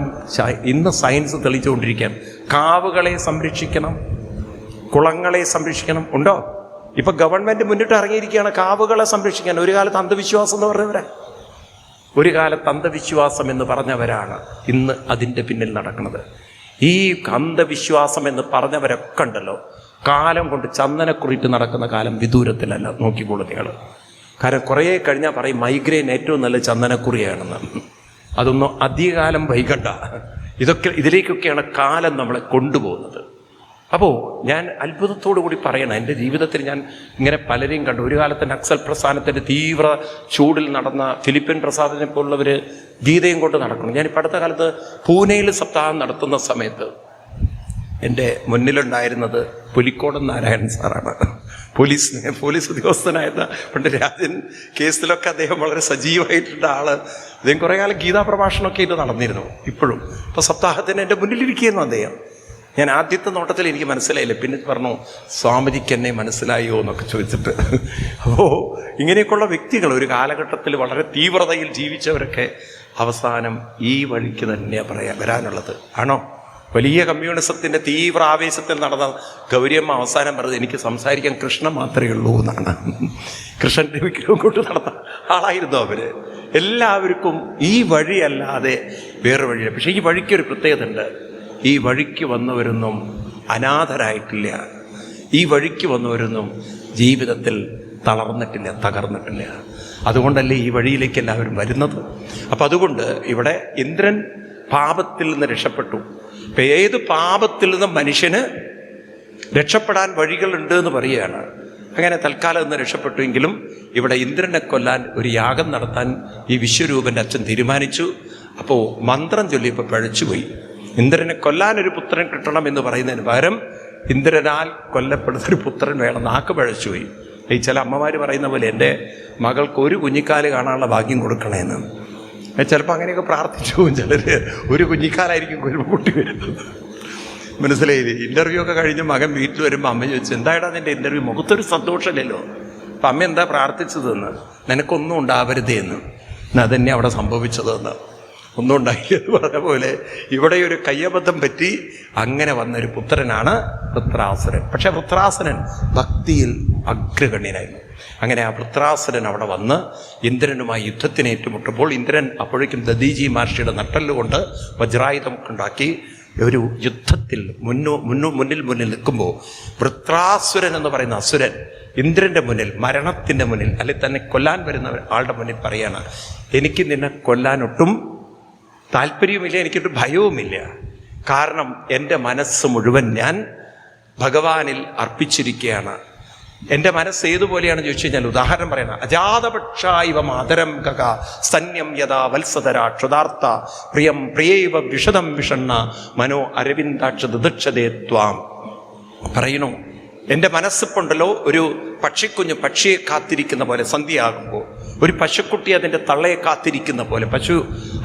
ഇന്ന് സയൻസ് തെളിച്ചുകൊണ്ടിരിക്കാൻ. കാവുകളെ സംരക്ഷിക്കണം, കുളങ്ങളെ സംരക്ഷിക്കണം. ഉണ്ടോ? ഇപ്പൊ ഗവൺമെന്റ് മുന്നിട്ട് ഇറങ്ങിയിരിക്കുകയാണ് കാവുകളെ സംരക്ഷിക്കാൻ. ഒരു കാലത്ത് അന്ധവിശ്വാസം എന്ന് പറഞ്ഞവരാ, ഒരു കാലത്ത് അന്ധവിശ്വാസം എന്ന് പറഞ്ഞവരാണ് ഇന്ന് അതിൻ്റെ പിന്നിൽ നടക്കുന്നത്. ഈ അന്ധവിശ്വാസം എന്ന് പറഞ്ഞവരൊക്കെ ഉണ്ടല്ലോ, കാലം കൊണ്ട് ചന്ദനക്കുറിയിട്ട് നടക്കുന്ന കാലം വിദൂരത്തിലല്ല. നോക്കിക്കോളൂ നിങ്ങൾ. കാരണം കുറേ കഴിഞ്ഞാൽ പറയും മൈഗ്രെയിൻ ഏറ്റവും നല്ല ചന്ദനക്കുറിയാണെന്ന്. അതൊന്നും അധികകാലം വൈകണ്ട. ഇതിലേക്കൊക്കെയാണ് കാലം നമ്മളെ കൊണ്ടുപോകുന്നത്. അപ്പോൾ ഞാൻ അത്ഭുതത്തോടു കൂടി പറയണം, എൻ്റെ ജീവിതത്തിൽ ഞാൻ ഇങ്ങനെ പലരെയും കണ്ടു. ഒരു കാലത്ത് നക്സൽ പ്രസ്ഥാനത്തിൻ്റെ തീവ്ര ചൂടിൽ നടന്ന ഫിലിപ്പിൻ പ്രസാദിനെ പോലുള്ളവർ ഗീതയും കൊണ്ട് നടക്കണം. ഞാനിപ്പോൾ അടുത്ത കാലത്ത് പൂനെയിൽ സപ്താഹം നടത്തുന്ന സമയത്ത് എൻ്റെ മുന്നിലുണ്ടായിരുന്നത് പുലിക്കോടൻ നാരായണൻ സാറാണ്. പോലീസ് ഉദ്യോഗസ്ഥനായിരുന്ന പണ്ട് രാജൻ കേസിലൊക്കെ അദ്ദേഹം വളരെ സജീവമായിട്ടുള്ള ആള്. അദ്ദേഹം കുറേ കാലം ഗീതാ പ്രഭാഷണമൊക്കെ ഇത് നടന്നിരുന്നു. ഇപ്പോഴും ഇപ്പോൾ സപ്താഹത്തിന് എൻ്റെ മുന്നിലിരിക്കുന്നു അദ്ദേഹം. ഞാൻ ആദ്യത്തെ നോട്ടത്തിൽ എനിക്ക് മനസ്സിലായില്ല, പിന്നെ പറഞ്ഞു സ്വാമിജിക്ക് എന്നെ മനസ്സിലായോ എന്നൊക്കെ ചോദിച്ചിട്ട്. അപ്പോൾ ഇങ്ങനെയൊക്കെയുള്ള വ്യക്തികൾ ഒരു കാലഘട്ടത്തിൽ വളരെ തീവ്രതയിൽ ജീവിച്ചവരൊക്കെ അവസാനം ഈ വഴിക്ക് തന്നെയാണ് വരാനുള്ളത്. ആണോ? വലിയ കമ്മ്യൂണിസത്തിൻ്റെ തീവ്ര ആവേശത്തിൽ നടന്ന ഗൗരിയമ്മ അവസാനം പറഞ്ഞത് എനിക്ക് സംസാരിക്കാൻ കൃഷ്ണൻ മാത്രമേ ഉള്ളൂ എന്നാണ്. കൃഷ്ണൻ്റെ വിഗ്രഹം കൊണ്ട് നടന്ന ആളായിരുന്നു അവർ. എല്ലാവർക്കും ഈ വഴിയല്ലാതെ വേറെ വഴിയില്ല. പക്ഷേ ഈ വഴിക്കൊരു പ്രത്യേകത ഉണ്ട്. ഈ വഴിക്ക് വന്നവരൊന്നും അനാഥരായിട്ടില്ല. ഈ വഴിക്ക് വന്നവരൊന്നും ജീവിതത്തിൽ തളർന്നിട്ടില്ല, തകർന്നിട്ടില്ല. അതുകൊണ്ടല്ലേ ഈ വഴിയിലേക്ക് എല്ലാവരും വരുന്നത്. അപ്പം അതുകൊണ്ട് ഇവിടെ ഇന്ദ്രൻ പാപത്തിൽ നിന്ന് രക്ഷപ്പെട്ടു. ഇപ്പം ഏത് പാപത്തിൽ നിന്നും മനുഷ്യന് രക്ഷപ്പെടാൻ വഴികളുണ്ട് എന്ന് പറയുകയാണ്. അങ്ങനെ തൽക്കാലം നിന്ന് രക്ഷപ്പെട്ടുവെങ്കിലും ഇവിടെ ഇന്ദ്രനെ കൊല്ലാൻ ഒരു യാഗം നടത്താൻ ഈ വിശ്വരൂപൻ്റെ അച്ഛൻ തീരുമാനിച്ചു. അപ്പോൾ മന്ത്രം ചൊല്ലിയപ്പോൾ പഴച്ചുപോയി. ഇന്ദ്രനെ കൊല്ലാനൊരു പുത്രൻ കിട്ടണം എന്ന് പറയുന്നതിന് പകരം ഇന്ദ്രനാൽ കൊല്ലപ്പെടുന്നൊരു പുത്രൻ വേണം. നാക്ക് പഴച്ചുപോയി. ഈ ചില അമ്മമാർ പറയുന്ന പോലെ എൻ്റെ മകൾക്ക് ഒരു കുഞ്ഞിക്കാല് കാണാനുള്ള ഭാഗ്യം കൊടുക്കണേന്ന്. ചിലപ്പോൾ അങ്ങനെയൊക്കെ പ്രാർത്ഥിച്ചു പോകും ചിലർ. ഒരു കുഞ്ഞിക്കാലായിരിക്കും കുട്ടി വരുന്നത്. മനസ്സിലായില്ലേ? ഇൻ്റർവ്യൂ ഒക്കെ കഴിഞ്ഞ് മകൻ വീട്ടിൽ വരുമ്പോൾ അമ്മ ചോദിച്ചു, എന്തായിടാ നിൻ്റെ ഇൻ്റർവ്യൂ? മുഖത്തൊരു സന്തോഷമില്ലല്ലോ. അപ്പം അമ്മ എന്താ പ്രാർത്ഥിച്ചതെന്ന്? നിനക്കൊന്നും ഉണ്ടാവരുതേ എന്ന്. അതന്നെ അവിടെ സംഭവിച്ചതെന്ന്. ഒന്നും ഉണ്ടായില്ലെന്ന് പറഞ്ഞ പോലെ ഇവിടെ ഒരു കയ്യബദ്ധം പറ്റി അങ്ങനെ വന്നൊരു പുത്രനാണ് വൃത്രാസുരൻ. പക്ഷെ വൃത്രാസുരൻ ഭക്തിയിൽ അഗ്രഗണ്യനായിരുന്നു. അങ്ങനെ ആ വൃത്രാസുരൻ അവിടെ വന്ന് ഇന്ദ്രനുമായി യുദ്ധത്തിന് ഏറ്റുമുട്ടുമ്പോൾ ഇന്ദ്രൻ അപ്പോഴേക്കും ദദീജി മഹർഷിയുടെ നട്ടെല്ലുകൊണ്ട് വജ്രായുധമൊക്കെ ഉണ്ടാക്കി ഒരു യുദ്ധത്തിൽ മുന്നിൽ നിൽക്കുമ്പോൾ വൃത്രാസുരൻ എന്ന് പറയുന്ന അസുരൻ ഇന്ദ്രൻ്റെ മുന്നിൽ, മരണത്തിൻ്റെ മുന്നിൽ, അല്ലെങ്കിൽ തന്നെ കൊല്ലാൻ വരുന്ന ആളുടെ മുന്നിൽ പറയാണ്, എനിക്ക് നിന്നെ കൊല്ലാനൊട്ടും താല്പര്യവുമില്ല, എനിക്കൊരു ഭയവുമില്ല. കാരണം എൻ്റെ മനസ്സ് മുഴുവൻ ഞാൻ ഭഗവാനിൽ അർപ്പിച്ചിരിക്കുകയാണ്. എൻ്റെ മനസ്സ് ഏതുപോലെയാണെന്ന് ചോദിച്ചു കഴിഞ്ഞാൽ ഉദാഹരണം പറയണം. അജാതപക്ഷായിവ മാതരം ഗഗ സന്യം യഥാ വത്സധരാ ക്ഷുതാർത്ഥ പ്രിയം പ്രിയൈവ വിഷദം വിഷണ്ണ മനോ അരവിന്ദാക്ഷദക്ഷതേ ത്വാം. പറയണു, എൻ്റെ മനസ്സിപ്പുണ്ടല്ലോ ഒരു പക്ഷിക്കുഞ്ഞ് പക്ഷിയെ കാത്തിരിക്കുന്ന പോലെ സന്ധ്യയാകുമ്പോൾ, ഒരു പശുക്കുട്ടി അതിൻ്റെ തള്ളയെ കാത്തിരിക്കുന്ന പോലെ, പശു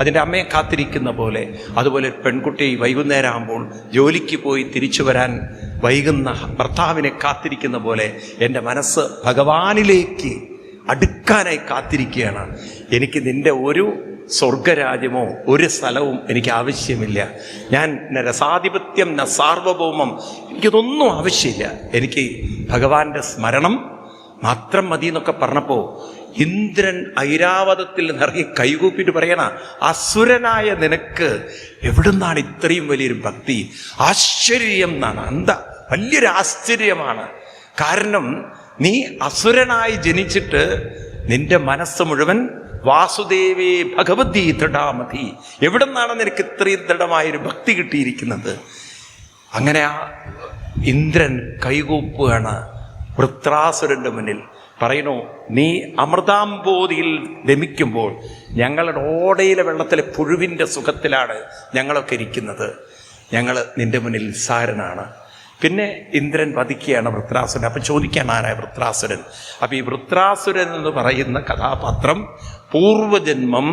അതിൻ്റെ അമ്മയെ കാത്തിരിക്കുന്ന പോലെ, അതുപോലെ ഒരു പെൺകുട്ടി വൈകുന്നേരം ആകുമ്പോൾ ജോലിക്ക് പോയി തിരിച്ചു വരാൻ വൈകുന്ന ഭർത്താവിനെ കാത്തിരിക്കുന്ന പോലെ എൻ്റെ മനസ്സ് ഭഗവാനിലേക്ക് അടുക്കാനായി കാത്തിരിക്കുകയാണ്. എനിക്ക് നിൻ്റെ ഒരു സ്വർഗരാജ്യമോ ഒരു സ്ഥലവും എനിക്ക് ആവശ്യമില്ല. ഞാൻ രസാധിപത്യം ന സാർവഭൗമം, എനിക്കിതൊന്നും ആവശ്യമില്ല. എനിക്ക് ഭഗവാന്റെ സ്മരണം മാത്രം മതി എന്നൊക്കെ പറഞ്ഞപ്പോൾ ഇന്ദ്രൻ ഐരാവതത്തിൽ നിറങ്ങി കൈകൂപ്പിട്ട് പറയണ, അസുരനായ നിനക്ക് എവിടുന്നാണ് ഇത്രയും വലിയൊരു ഭക്തി? ആശ്ചര്യം എന്നാണ്. എന്താ വലിയൊരു ആശ്ചര്യമാണ്. കാരണം നീ അസുരനായി ജനിച്ചിട്ട് നിന്റെ മനസ്സ് മുഴുവൻ വാസുദേവേ ഭഗവതി ദൃഢാമതി, എവിടെ നിന്നാണ് നിനക്ക് ഇത്രയും ദൃഢമായൊരു ഭക്തി കിട്ടിയിരിക്കുന്നത്? അങ്ങനെ ആ ഇന്ദ്രൻ കൈകൂപ്പുകയാണ് വൃത്രാസുരൻ്റെ മുന്നിൽ. പറയുന്നു, നീ അമൃതാംബോധിയിൽ രമിക്കുമ്പോൾ ഞങ്ങളുടെ ഓടയിലെ വെള്ളത്തിലെ പുഴുവിൻ്റെ സുഖത്തിലാണ് ഞങ്ങളൊക്കെ ഇരിക്കുന്നത്. ഞങ്ങൾ നിൻ്റെ മുന്നിൽ നിസ്സാരനാണ്. പിന്നെ ഇന്ദ്രൻ വധിക്കുകയാണ് വൃത്രാസുരൻ. അപ്പം ചോദിക്കാൻ ആരായ വൃത്രാസുരൻ? അപ്പം ഈ വൃത്രാസുരൻ എന്ന് പറയുന്ന കഥാപാത്രം പൂർവജന്മം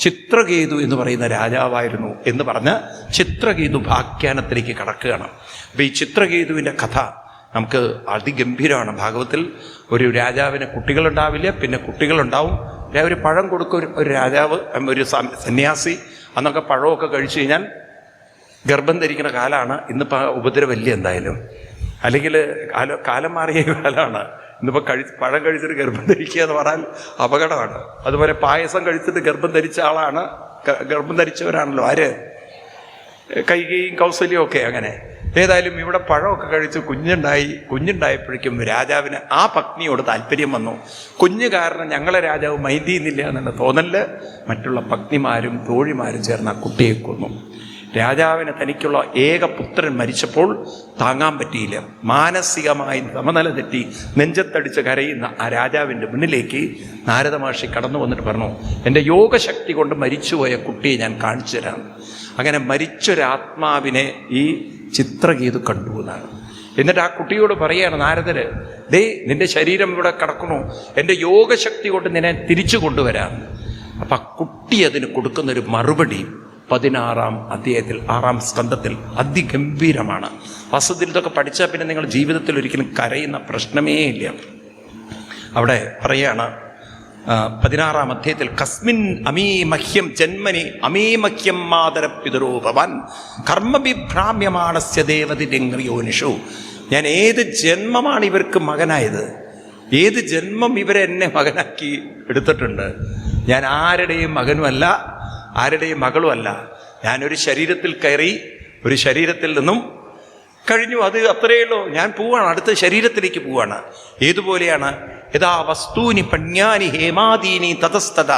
ചിത്രകേതു എന്ന് പറയുന്ന രാജാവായിരുന്നു എന്ന് പറഞ്ഞ് ചിത്രകേതു ആഖ്യാനത്തിലേക്ക് കടക്കുകയാണ്. അപ്പം ഈ ചിത്രകേതുവിൻ്റെ കഥ നമുക്ക് അതിഗംഭീരമാണ്. ഭാഗവത്തിൽ ഒരു രാജാവിന് കുട്ടികളുണ്ടാവില്ല, പിന്നെ കുട്ടികളുണ്ടാവും. ഒരു പഴം കൊടുക്കും ഒരു രാജാവ്, ഒരു സന്യാസി. അന്നൊക്കെ പഴമൊക്കെ കഴിച്ചു കഴിഞ്ഞാൽ ഗർഭം ധരിക്കുന്ന കാലമാണ്. ഇന്നിപ്പോൾ ഉപദ്രവമില്ല എന്തായാലും, അല്ലെങ്കിൽ കാലം മാറിയ കാലമാണ്. ഇന്നിപ്പോൾ പഴം കഴിച്ചിട്ട് ഗർഭം ധരിക്കുക എന്ന് പറഞ്ഞാൽ അപകടമാണ്. അതുപോലെ പായസം കഴിച്ചിട്ട് ഗർഭം ധരിച്ച ആളാണ്, ഗർഭം ധരിച്ചവരാണല്ലോ ആര്? കൈകയും കൗസല്യവും ഒക്കെ. അങ്ങനെ ഏതായാലും ഇവിടെ പഴമൊക്കെ കഴിച്ച് കുഞ്ഞുണ്ടായപ്പോഴേക്കും രാജാവിന് ആ പത്നിയോട് താല്പര്യം വന്നു. കുഞ്ഞ് കാരണം ഞങ്ങളെ രാജാവ് മൈൻഡ് ചെയ്യുന്നില്ല എന്നുള്ള തോന്നല് മറ്റുള്ള പത്നിമാരും തോഴിമാരും ചേർന്ന് ആ കുട്ടിയെ കൊന്നു. രാജാവിന് തനിക്കുള്ള ഏക പുത്രൻ മരിച്ചപ്പോൾ താങ്ങാൻ പറ്റിയില്ല. മാനസികമായി സമനില തെറ്റി നെഞ്ചത്തടിച്ച് കരയുന്ന ആ രാജാവിൻ്റെ മുന്നിലേക്ക് നാരദ മഹർഷി കടന്നു വന്നിട്ട് പറഞ്ഞു, എൻ്റെ യോഗശക്തി കൊണ്ട് മരിച്ചുപോയ കുട്ടിയെ ഞാൻ കാണിച്ചു തരാം. അങ്ങനെ മരിച്ചൊരാത്മാവിനെ ഈ ചിത്രകേതു കണ്ടു എന്നാണ്. എന്നിട്ട് ആ കുട്ടിയോട് പറയാണ് നാരദര്, ദേ നിന്റെ ശരീരം ഇവിടെ കിടക്കണു, എൻ്റെ യോഗശക്തി കൊണ്ട് നിന്നെ തിരിച്ചു കൊണ്ടുവരാം. അപ്പം ആ കുട്ടി അതിന് കൊടുക്കുന്നൊരു മറുപടി 16-ാം അധ്യായത്തിൽ 6-ാം സ്കന്ധത്തിൽ അതിഗംഭീരമാണ്. വാസ്തവത്തിൽ ഇതൊക്കെ പഠിച്ചാൽ പിന്നെ നിങ്ങൾ ജീവിതത്തിൽ ഒരിക്കലും കരയുന്ന പ്രശ്നമേ ഇല്ല. അവിടെ പറയാണ് 16-ാം അധ്യായത്തിൽ, കസ്മിൻ അമീമഹ്യം ജന്മനി അമീമഹ്യം മാതര പിതരോഭവൻ കർമ്മവിഭ്രാമ്യമാണസ്യ ദേവതിരംഗ്രിയോനിഷു. ഞാൻ ഏത് ജന്മമാണ് ഇവർക്ക് മകനായത്, ഏത് ജന്മം ഇവരെന്നെ മകനാക്കി എടുത്തിട്ടുണ്ട്. ഞാൻ ആരുടെയും മകനുമല്ല, ആരുടെയും മകളുമല്ല. ഞാനൊരു ശരീരത്തിൽ കയറി, ഒരു ശരീരത്തിൽ നിന്നും കഴിഞ്ഞു, അത് അത്രയേ ഉള്ളൂ. ഞാൻ പോവാണ്, അടുത്ത ശരീരത്തിലേക്ക് പോവാണ്. ഏതുപോലെയാണ്, യഥാ വസ്തൂനി പണ്യാനി ഹേമാദീനി തതസ്തത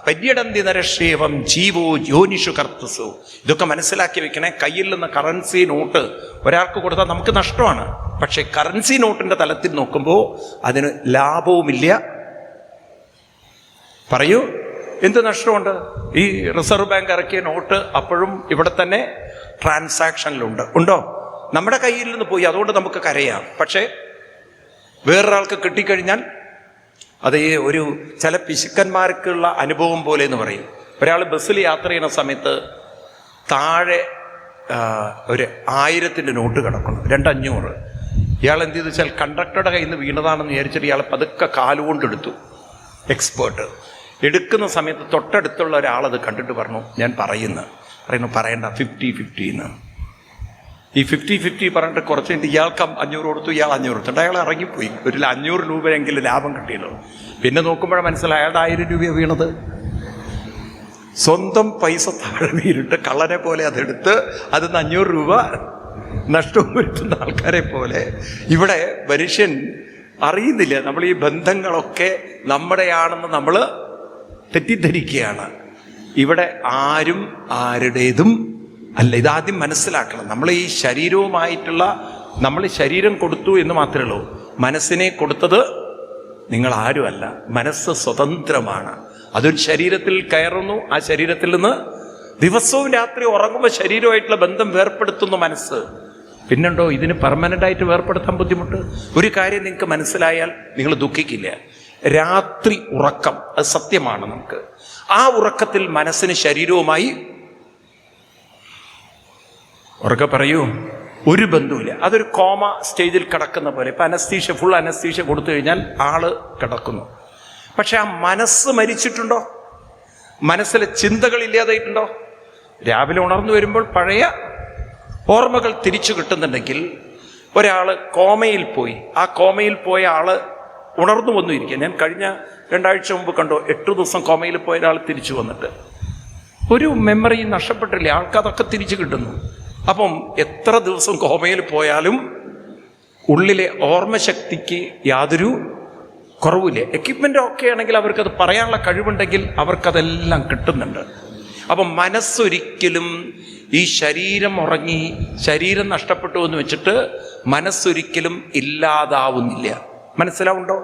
പര്യടന്തി നരക്ഷേവം ജീവോ യോനിഷു കർത്തസു. ഇതൊക്കെ മനസ്സിലാക്കി വെക്കണേ. കയ്യിൽ നിന്ന് കറൻസി നോട്ട് ഒരാൾക്ക് കൊടുത്താൽ നമുക്ക് നഷ്ടമാണ്. പക്ഷെ കറൻസി നോട്ടിൻ്റെ തലത്തിൽ നോക്കുമ്പോൾ അതിന് ലാഭവുമില്ല. പറയൂ, എന്ത് നഷ്ടമുണ്ട്? ഈ റിസർവ് ബാങ്ക് ഇറക്കിയ നോട്ട് അപ്പോഴും ഇവിടെ തന്നെ ട്രാൻസാക്ഷനിലുണ്ട്. ഉണ്ടോ? നമ്മുടെ കയ്യിൽ നിന്ന് പോയി, അതുകൊണ്ട് നമുക്ക് കരയാം. പക്ഷേ വേറൊരാൾക്ക് കിട്ടിക്കഴിഞ്ഞാൽ അത് ഒരു ചില പിശുക്കന്മാർക്കുള്ള അനുഭവം പോലെ എന്ന് പറയും. ഒരാൾ ബസ്സിൽ യാത്ര ചെയ്യുന്ന സമയത്ത് താഴെ ഒരു 1000-ൻ്റെ നോട്ട് കിടക്കണം, 200. ഇയാൾ എന്ത് ചെയ്തു വെച്ചാൽ കണ്ടക്ടറുടെ കയ്യിൽ നിന്ന് വീണതാണെന്ന് വിചാരിച്ചിട്ട് ഇയാൾ പതുക്കെ കാലുകൊണ്ടെടുത്തു. എക്സ്പേർട്ട് എടുക്കുന്ന സമയത്ത് തൊട്ടടുത്തുള്ള ഒരാളത് കണ്ടിട്ട് പറഞ്ഞു, ഞാൻ പറയുന്നു പറയണ്ട 50-50 എന്ന്. ഈ 50-50 പറഞ്ഞിട്ട് കുറച്ച് കഴിഞ്ഞിട്ട് ഇയാൾക്ക് 500 കൊടുത്തു, ഇയാൾ 500 കൊടുത്തിട്ട് അയാൾ ഇറങ്ങിപ്പോയി. ഒരു 500 രൂപയെങ്കിലും ലാഭം കിട്ടിയല്ലോ. പിന്നെ നോക്കുമ്പോഴേ മനസ്സിലായി അയാളുടെ 1000 രൂപയാണ് വീണത്. സ്വന്തം പൈസ താഴെ വീണിട്ട് കള്ളനെ പോലെ അതെടുത്ത് അതിൽ നിന്ന് 500 രൂപ നഷ്ടവും വരുത്തുന്ന ആൾക്കാരെ പോലെ ഇവിടെ മനുഷ്യൻ അറിയുന്നില്ല. നമ്മൾ ഈ ബന്ധങ്ങളൊക്കെ നമ്മുടെയാണെന്ന് നമ്മൾ തെറ്റിദ്ധരിക്കുകയാണ്. ഇവിടെ ആരും ആരുടേതും അല്ല. ഇതാദ്യം മനസ്സിലാക്കണം. നമ്മൾ ഈ ശരീരവുമായിട്ടുള്ള, നമ്മൾ ശരീരം കൊടുത്തു എന്ന് മാത്രമേ ഉള്ളൂ. മനസ്സിനെ കൊടുത്തത് നിങ്ങൾ ആരുമല്ല. മനസ്സ് സ്വതന്ത്രമാണ്. അതൊരു ശരീരത്തിൽ കയറുന്നു. ആ ശരീരത്തിൽ നിന്ന് ദിവസവും രാത്രി ഉറങ്ങുമ്പോൾ ശരീരമായിട്ടുള്ള ബന്ധം വേർപ്പെടുത്തുന്നു മനസ്സ്. പിന്നുണ്ടോ ഇതിന് പെർമനൻ്റായിട്ട് വേർപ്പെടുത്താൻ ബുദ്ധിമുട്ട്? ഒരു കാര്യം നിങ്ങൾക്ക് മനസ്സിലായാൽ നിങ്ങൾ ദുഃഖിക്കില്ല. രാത്രി ഉറക്കം അത് സത്യമാണ്. നമുക്ക് ആ ഉറക്കത്തിൽ മനസ്സിന് ശരീരവുമായി ഉറക്കെ പറയൂ, ഒരു ബന്ധുവില്ല. അതൊരു കോമ സ്റ്റേജിൽ കിടക്കുന്ന പോലെ. ഇപ്പം അനസ്തീഷ്യ, ഫുൾ അനസ്തീഷ്യ കൊടുത്തു കഴിഞ്ഞാൽ ആള് കിടക്കുന്നു. പക്ഷെ ആ മനസ്സ് മരിച്ചിട്ടുണ്ടോ? മനസ്സിലെ ചിന്തകൾ ഇല്ലാതായിട്ടുണ്ടോ? രാവിലെ ഉണർന്നു വരുമ്പോൾ പഴയ ഓർമ്മകൾ തിരിച്ചു കിട്ടുന്നുണ്ടെങ്കിൽ ഒരാൾ കോമയിൽ പോയി, ആ കോമയിൽ പോയ ആള് ഉണർന്നു വന്നു ഇരിക്കുക. ഞാൻ കഴിഞ്ഞ 2 ആഴ്ച മുമ്പ് കണ്ടു, 8 ദിവസം കോമയിൽ പോയ ഒരാൾ തിരിച്ചു വന്നിട്ട് ഒരു മെമ്മറി നഷ്ടപ്പെട്ടില്ലേ, ആൾക്കതൊക്കെ തിരിച്ചു കിട്ടുന്നു. അപ്പം എത്ര ദിവസം കോമയിൽ പോയാലും ഉള്ളിലെ ഓർമ്മശക്തിക്ക് യാതൊരു കുറവില്ല. എക്യുപ്മെൻ്റ് ഒക്കെ ആണെങ്കിൽ അവർക്കത് പറയാനുള്ള കഴിവുണ്ടെങ്കിൽ അവർക്കതെല്ലാം കിട്ടുന്നുണ്ട്. അപ്പം മനസ്സൊരിക്കലും ഈ ശരീരം ഉറങ്ങി ശരീരം നഷ്ടപ്പെട്ടു എന്ന് വെച്ചിട്ട് മനസ്സൊരിക്കലും ഇല്ലാതാവുന്നില്ല. മനസ്സിലാവുണ്ടോ?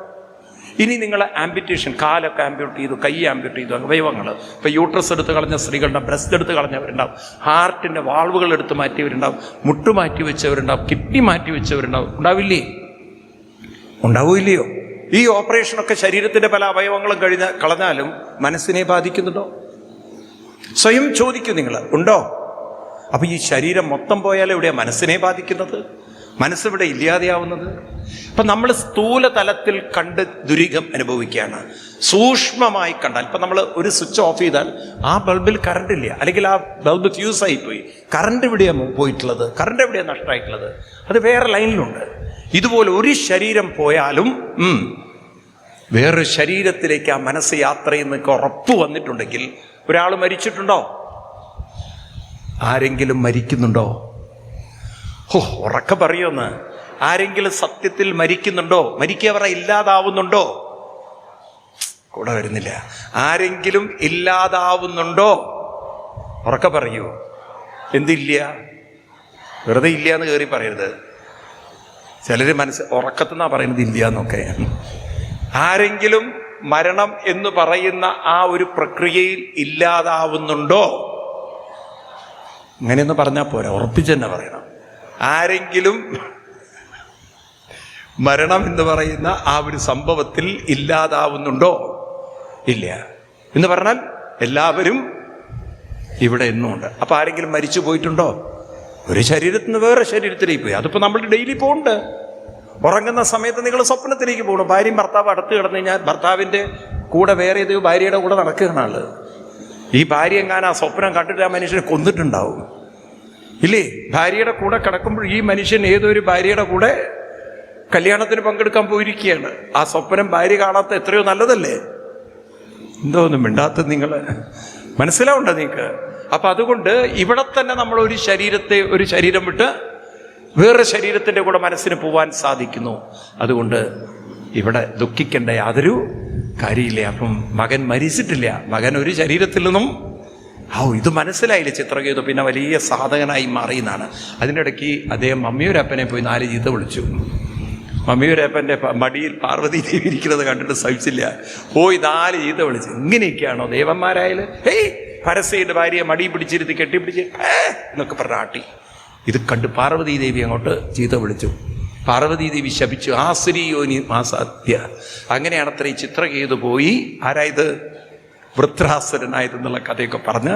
ഇനി നിങ്ങൾ ആംബിറ്റേഷൻ, കാലൊക്കെ ആംബ്യൂട്ട് ചെയ്തു, കൈ ആംബ്യൂട്ട് ചെയ്തു, അവയവങ്ങൾ, ഇപ്പോൾ യൂട്രസ് എടുത്ത് കളഞ്ഞ സ്ത്രീകളുണ്ടാവും, ബ്രസ്റ്റ് എടുത്ത് കളഞ്ഞവരുണ്ടാവും, ഹാർട്ടിൻ്റെ വാൾവുകൾ എടുത്ത് മാറ്റിയവരുണ്ടാവും, മുട്ട് മാറ്റി വെച്ചവരുണ്ടാവും, കിഡ്നി മാറ്റി വെച്ചവരുണ്ടാവും. ഉണ്ടാവില്ലേ? ഉണ്ടാവില്ലയോ? ഈ ഓപ്പറേഷനൊക്കെ ശരീരത്തിൻ്റെ പല അവയവങ്ങളും കളഞ്ഞാലും മനസ്സിനെ ബാധിക്കുന്നുണ്ടോ? സ്വയം ചോദിക്കൂ നിങ്ങൾ, ഉണ്ടോ? അപ്പം ഈ ശരീരം മൊത്തം പോയാലും എവിടെയാണ് മനസ്സിനെ ബാധിക്കുന്നത്? മനസ്സിവിടെ ഇല്ലാതെയാവുന്നത്? ഇപ്പം നമ്മൾ സ്ഥൂല തലത്തിൽ കണ്ട് ദുരിതം അനുഭവിക്കുകയാണ്. സൂക്ഷ്മമായി കണ്ടാൽ, ഇപ്പം നമ്മൾ ഒരു സ്വിച്ച് ഓഫ് ചെയ്താൽ ആ ബൾബിൽ കറണ്ട് ഇല്ല, അല്ലെങ്കിൽ ആ ബൾബ് ഫ്യൂസായി പോയി. കറണ്ട് എവിടെയാണ് പോയിട്ടുള്ളത്? കറണ്ട് എവിടെയാണ് നഷ്ടമായിട്ടുള്ളത്? അത് വേറെ ലൈനിലുണ്ട്. ഇതുപോലെ ഒരു ശരീരം പോയാലും വേറൊരു ശരീരത്തിലേക്ക് ആ മനസ്സ് യാത്ര ചെയ്യുന്നൊക്കെ ഉറപ്പ് വന്നിട്ടുണ്ടെങ്കിൽ, ഒരാൾ മരിച്ചിട്ടുണ്ടോ? ആരെങ്കിലും മരിക്കുന്നുണ്ടോ? ഉറക്കെ പറയുമെന്ന്. ആരെങ്കിലും സത്യത്തിൽ മരിക്കുന്നുണ്ടോ? മരിക്കവറ ഇല്ലാതാവുന്നുണ്ടോ? കൂടെ വരുന്നില്ല. ആരെങ്കിലും ഇല്ലാതാവുന്നുണ്ടോ? ഉറക്കെ പറയൂ. എന്തില്ല? വെറുതെ ഇല്ല എന്ന് കയറി പറയരുത്. ചിലർ ഉറക്കത്തുനിന്നാണ് പറയുന്നത് ഇല്ല എന്നൊക്കെ. ആരെങ്കിലും മരണം എന്ന് പറയുന്ന ആ ഒരു പ്രക്രിയയിൽ ഇല്ലാതാവുന്നുണ്ടോ? അങ്ങനെയൊന്നും പറഞ്ഞാൽ പോരാ, ഉറപ്പിച്ച് തന്നെ പറയണം. ആരെങ്കിലും മരണം എന്ന് പറയുന്ന ആ ഒരു സംഭവത്തിൽ ഇല്ലാതാവുന്നുണ്ടോ? ഇല്ല എന്ന് പറഞ്ഞാൽ എല്ലാവരും ഇവിടെ എന്നുമുണ്ട്. അപ്പൊ ആരെങ്കിലും മരിച്ചു പോയിട്ടുണ്ടോ? ഒരു ശരീരത്തിൽ നിന്ന് വേറെ ശരീരത്തിലേക്ക് പോയി. അതിപ്പോ നമ്മൾ ഡെയിലി പോകുന്നുണ്ട്. ഉറങ്ങുന്ന സമയത്ത് നിങ്ങൾ സ്വപ്നത്തിലേക്ക് പോകണം. ഭാര്യയും ഭർത്താവ് അടുത്ത് കിടന്നു കഴിഞ്ഞാൽ ഭർത്താവിൻ്റെ കൂടെ വേറെ ഏതോ ഭാര്യയുടെ കൂടെ നടക്കുകയാണ് ആള്. ഈ ഭാര്യ എങ്ങാനും ആ സ്വപ്നം കണ്ടിട്ട് ആ മനുഷ്യനെ കൊന്നിട്ടുണ്ടാവും, ഇല്ലേ? ഭാര്യയുടെ കൂടെ കിടക്കുമ്പോൾ ഈ മനുഷ്യൻ ഏതൊരു ഭാര്യയുടെ കൂടെ കല്യാണത്തിന് പങ്കെടുക്കാൻ പോയിരിക്കുകയാണ്. ആ സ്വപ്നം ഭാര്യ കാണാത്ത എത്രയോ നല്ലതല്ലേ? എന്തോ ഒന്നും മിണ്ടാത്ത നിങ്ങൾ മനസ്സിലാവണ്ട നിങ്ങൾക്ക്. അപ്പൊ അതുകൊണ്ട് ഇവിടെ തന്നെ നമ്മൾ ഒരു ശരീരം വിട്ട് വേറെ ശരീരത്തിൻ്റെ കൂടെ മനസ്സിന് പോവാൻ സാധിക്കുന്നു. അതുകൊണ്ട് ഇവിടെ ദുഃഖിക്കേണ്ട യാതൊരു കാര്യമില്ല. അപ്പം മകൻ മരിച്ചിട്ടില്ല, മകൻ ഒരു ശരീരത്തിൽ നിന്നും ഇത് മനസ്സിലായില്ല ചിത്രകേതു. പിന്നെ വലിയ സാധകനായി മാറിയെന്നാണ്. അതിനിടയ്ക്ക് അദ്ദേഹം മമ്മിയൂരപ്പനെ പോയി 4 ചീത്ത വിളിച്ചു. മമ്മിയൂരപ്പൻ്റെ മടിയിൽ പാർവതി ദേവി ഇരിക്കുന്നത് കണ്ടിട്ട് സഹിച്ചില്ല, പോയി 4 ചീത്ത വിളിച്ചു. ഇങ്ങനെയൊക്കെയാണോ ദേവന്മാരായാലും? പരസ്യയുടെ ഭാര്യയെ മടി പിടിച്ചിരുത്തി കെട്ടിപ്പിടിച്ച് എന്നൊക്കെ പറഞ്ഞ ആട്ടി. ഇത് കണ്ട് പാർവതി ദേവി അങ്ങോട്ട് ചീത്ത വിളിച്ചു. പാർവതി ദേവി ശപിച്ചു, ആസുരിയോനി മാസാദ്യ. അങ്ങനെയാണ് അത്ര ഈ ചിത്രകേതു പോയി ആരായത്? വൃത്രാസുരനായതെന്നുള്ള കഥയൊക്കെ പറഞ്ഞ്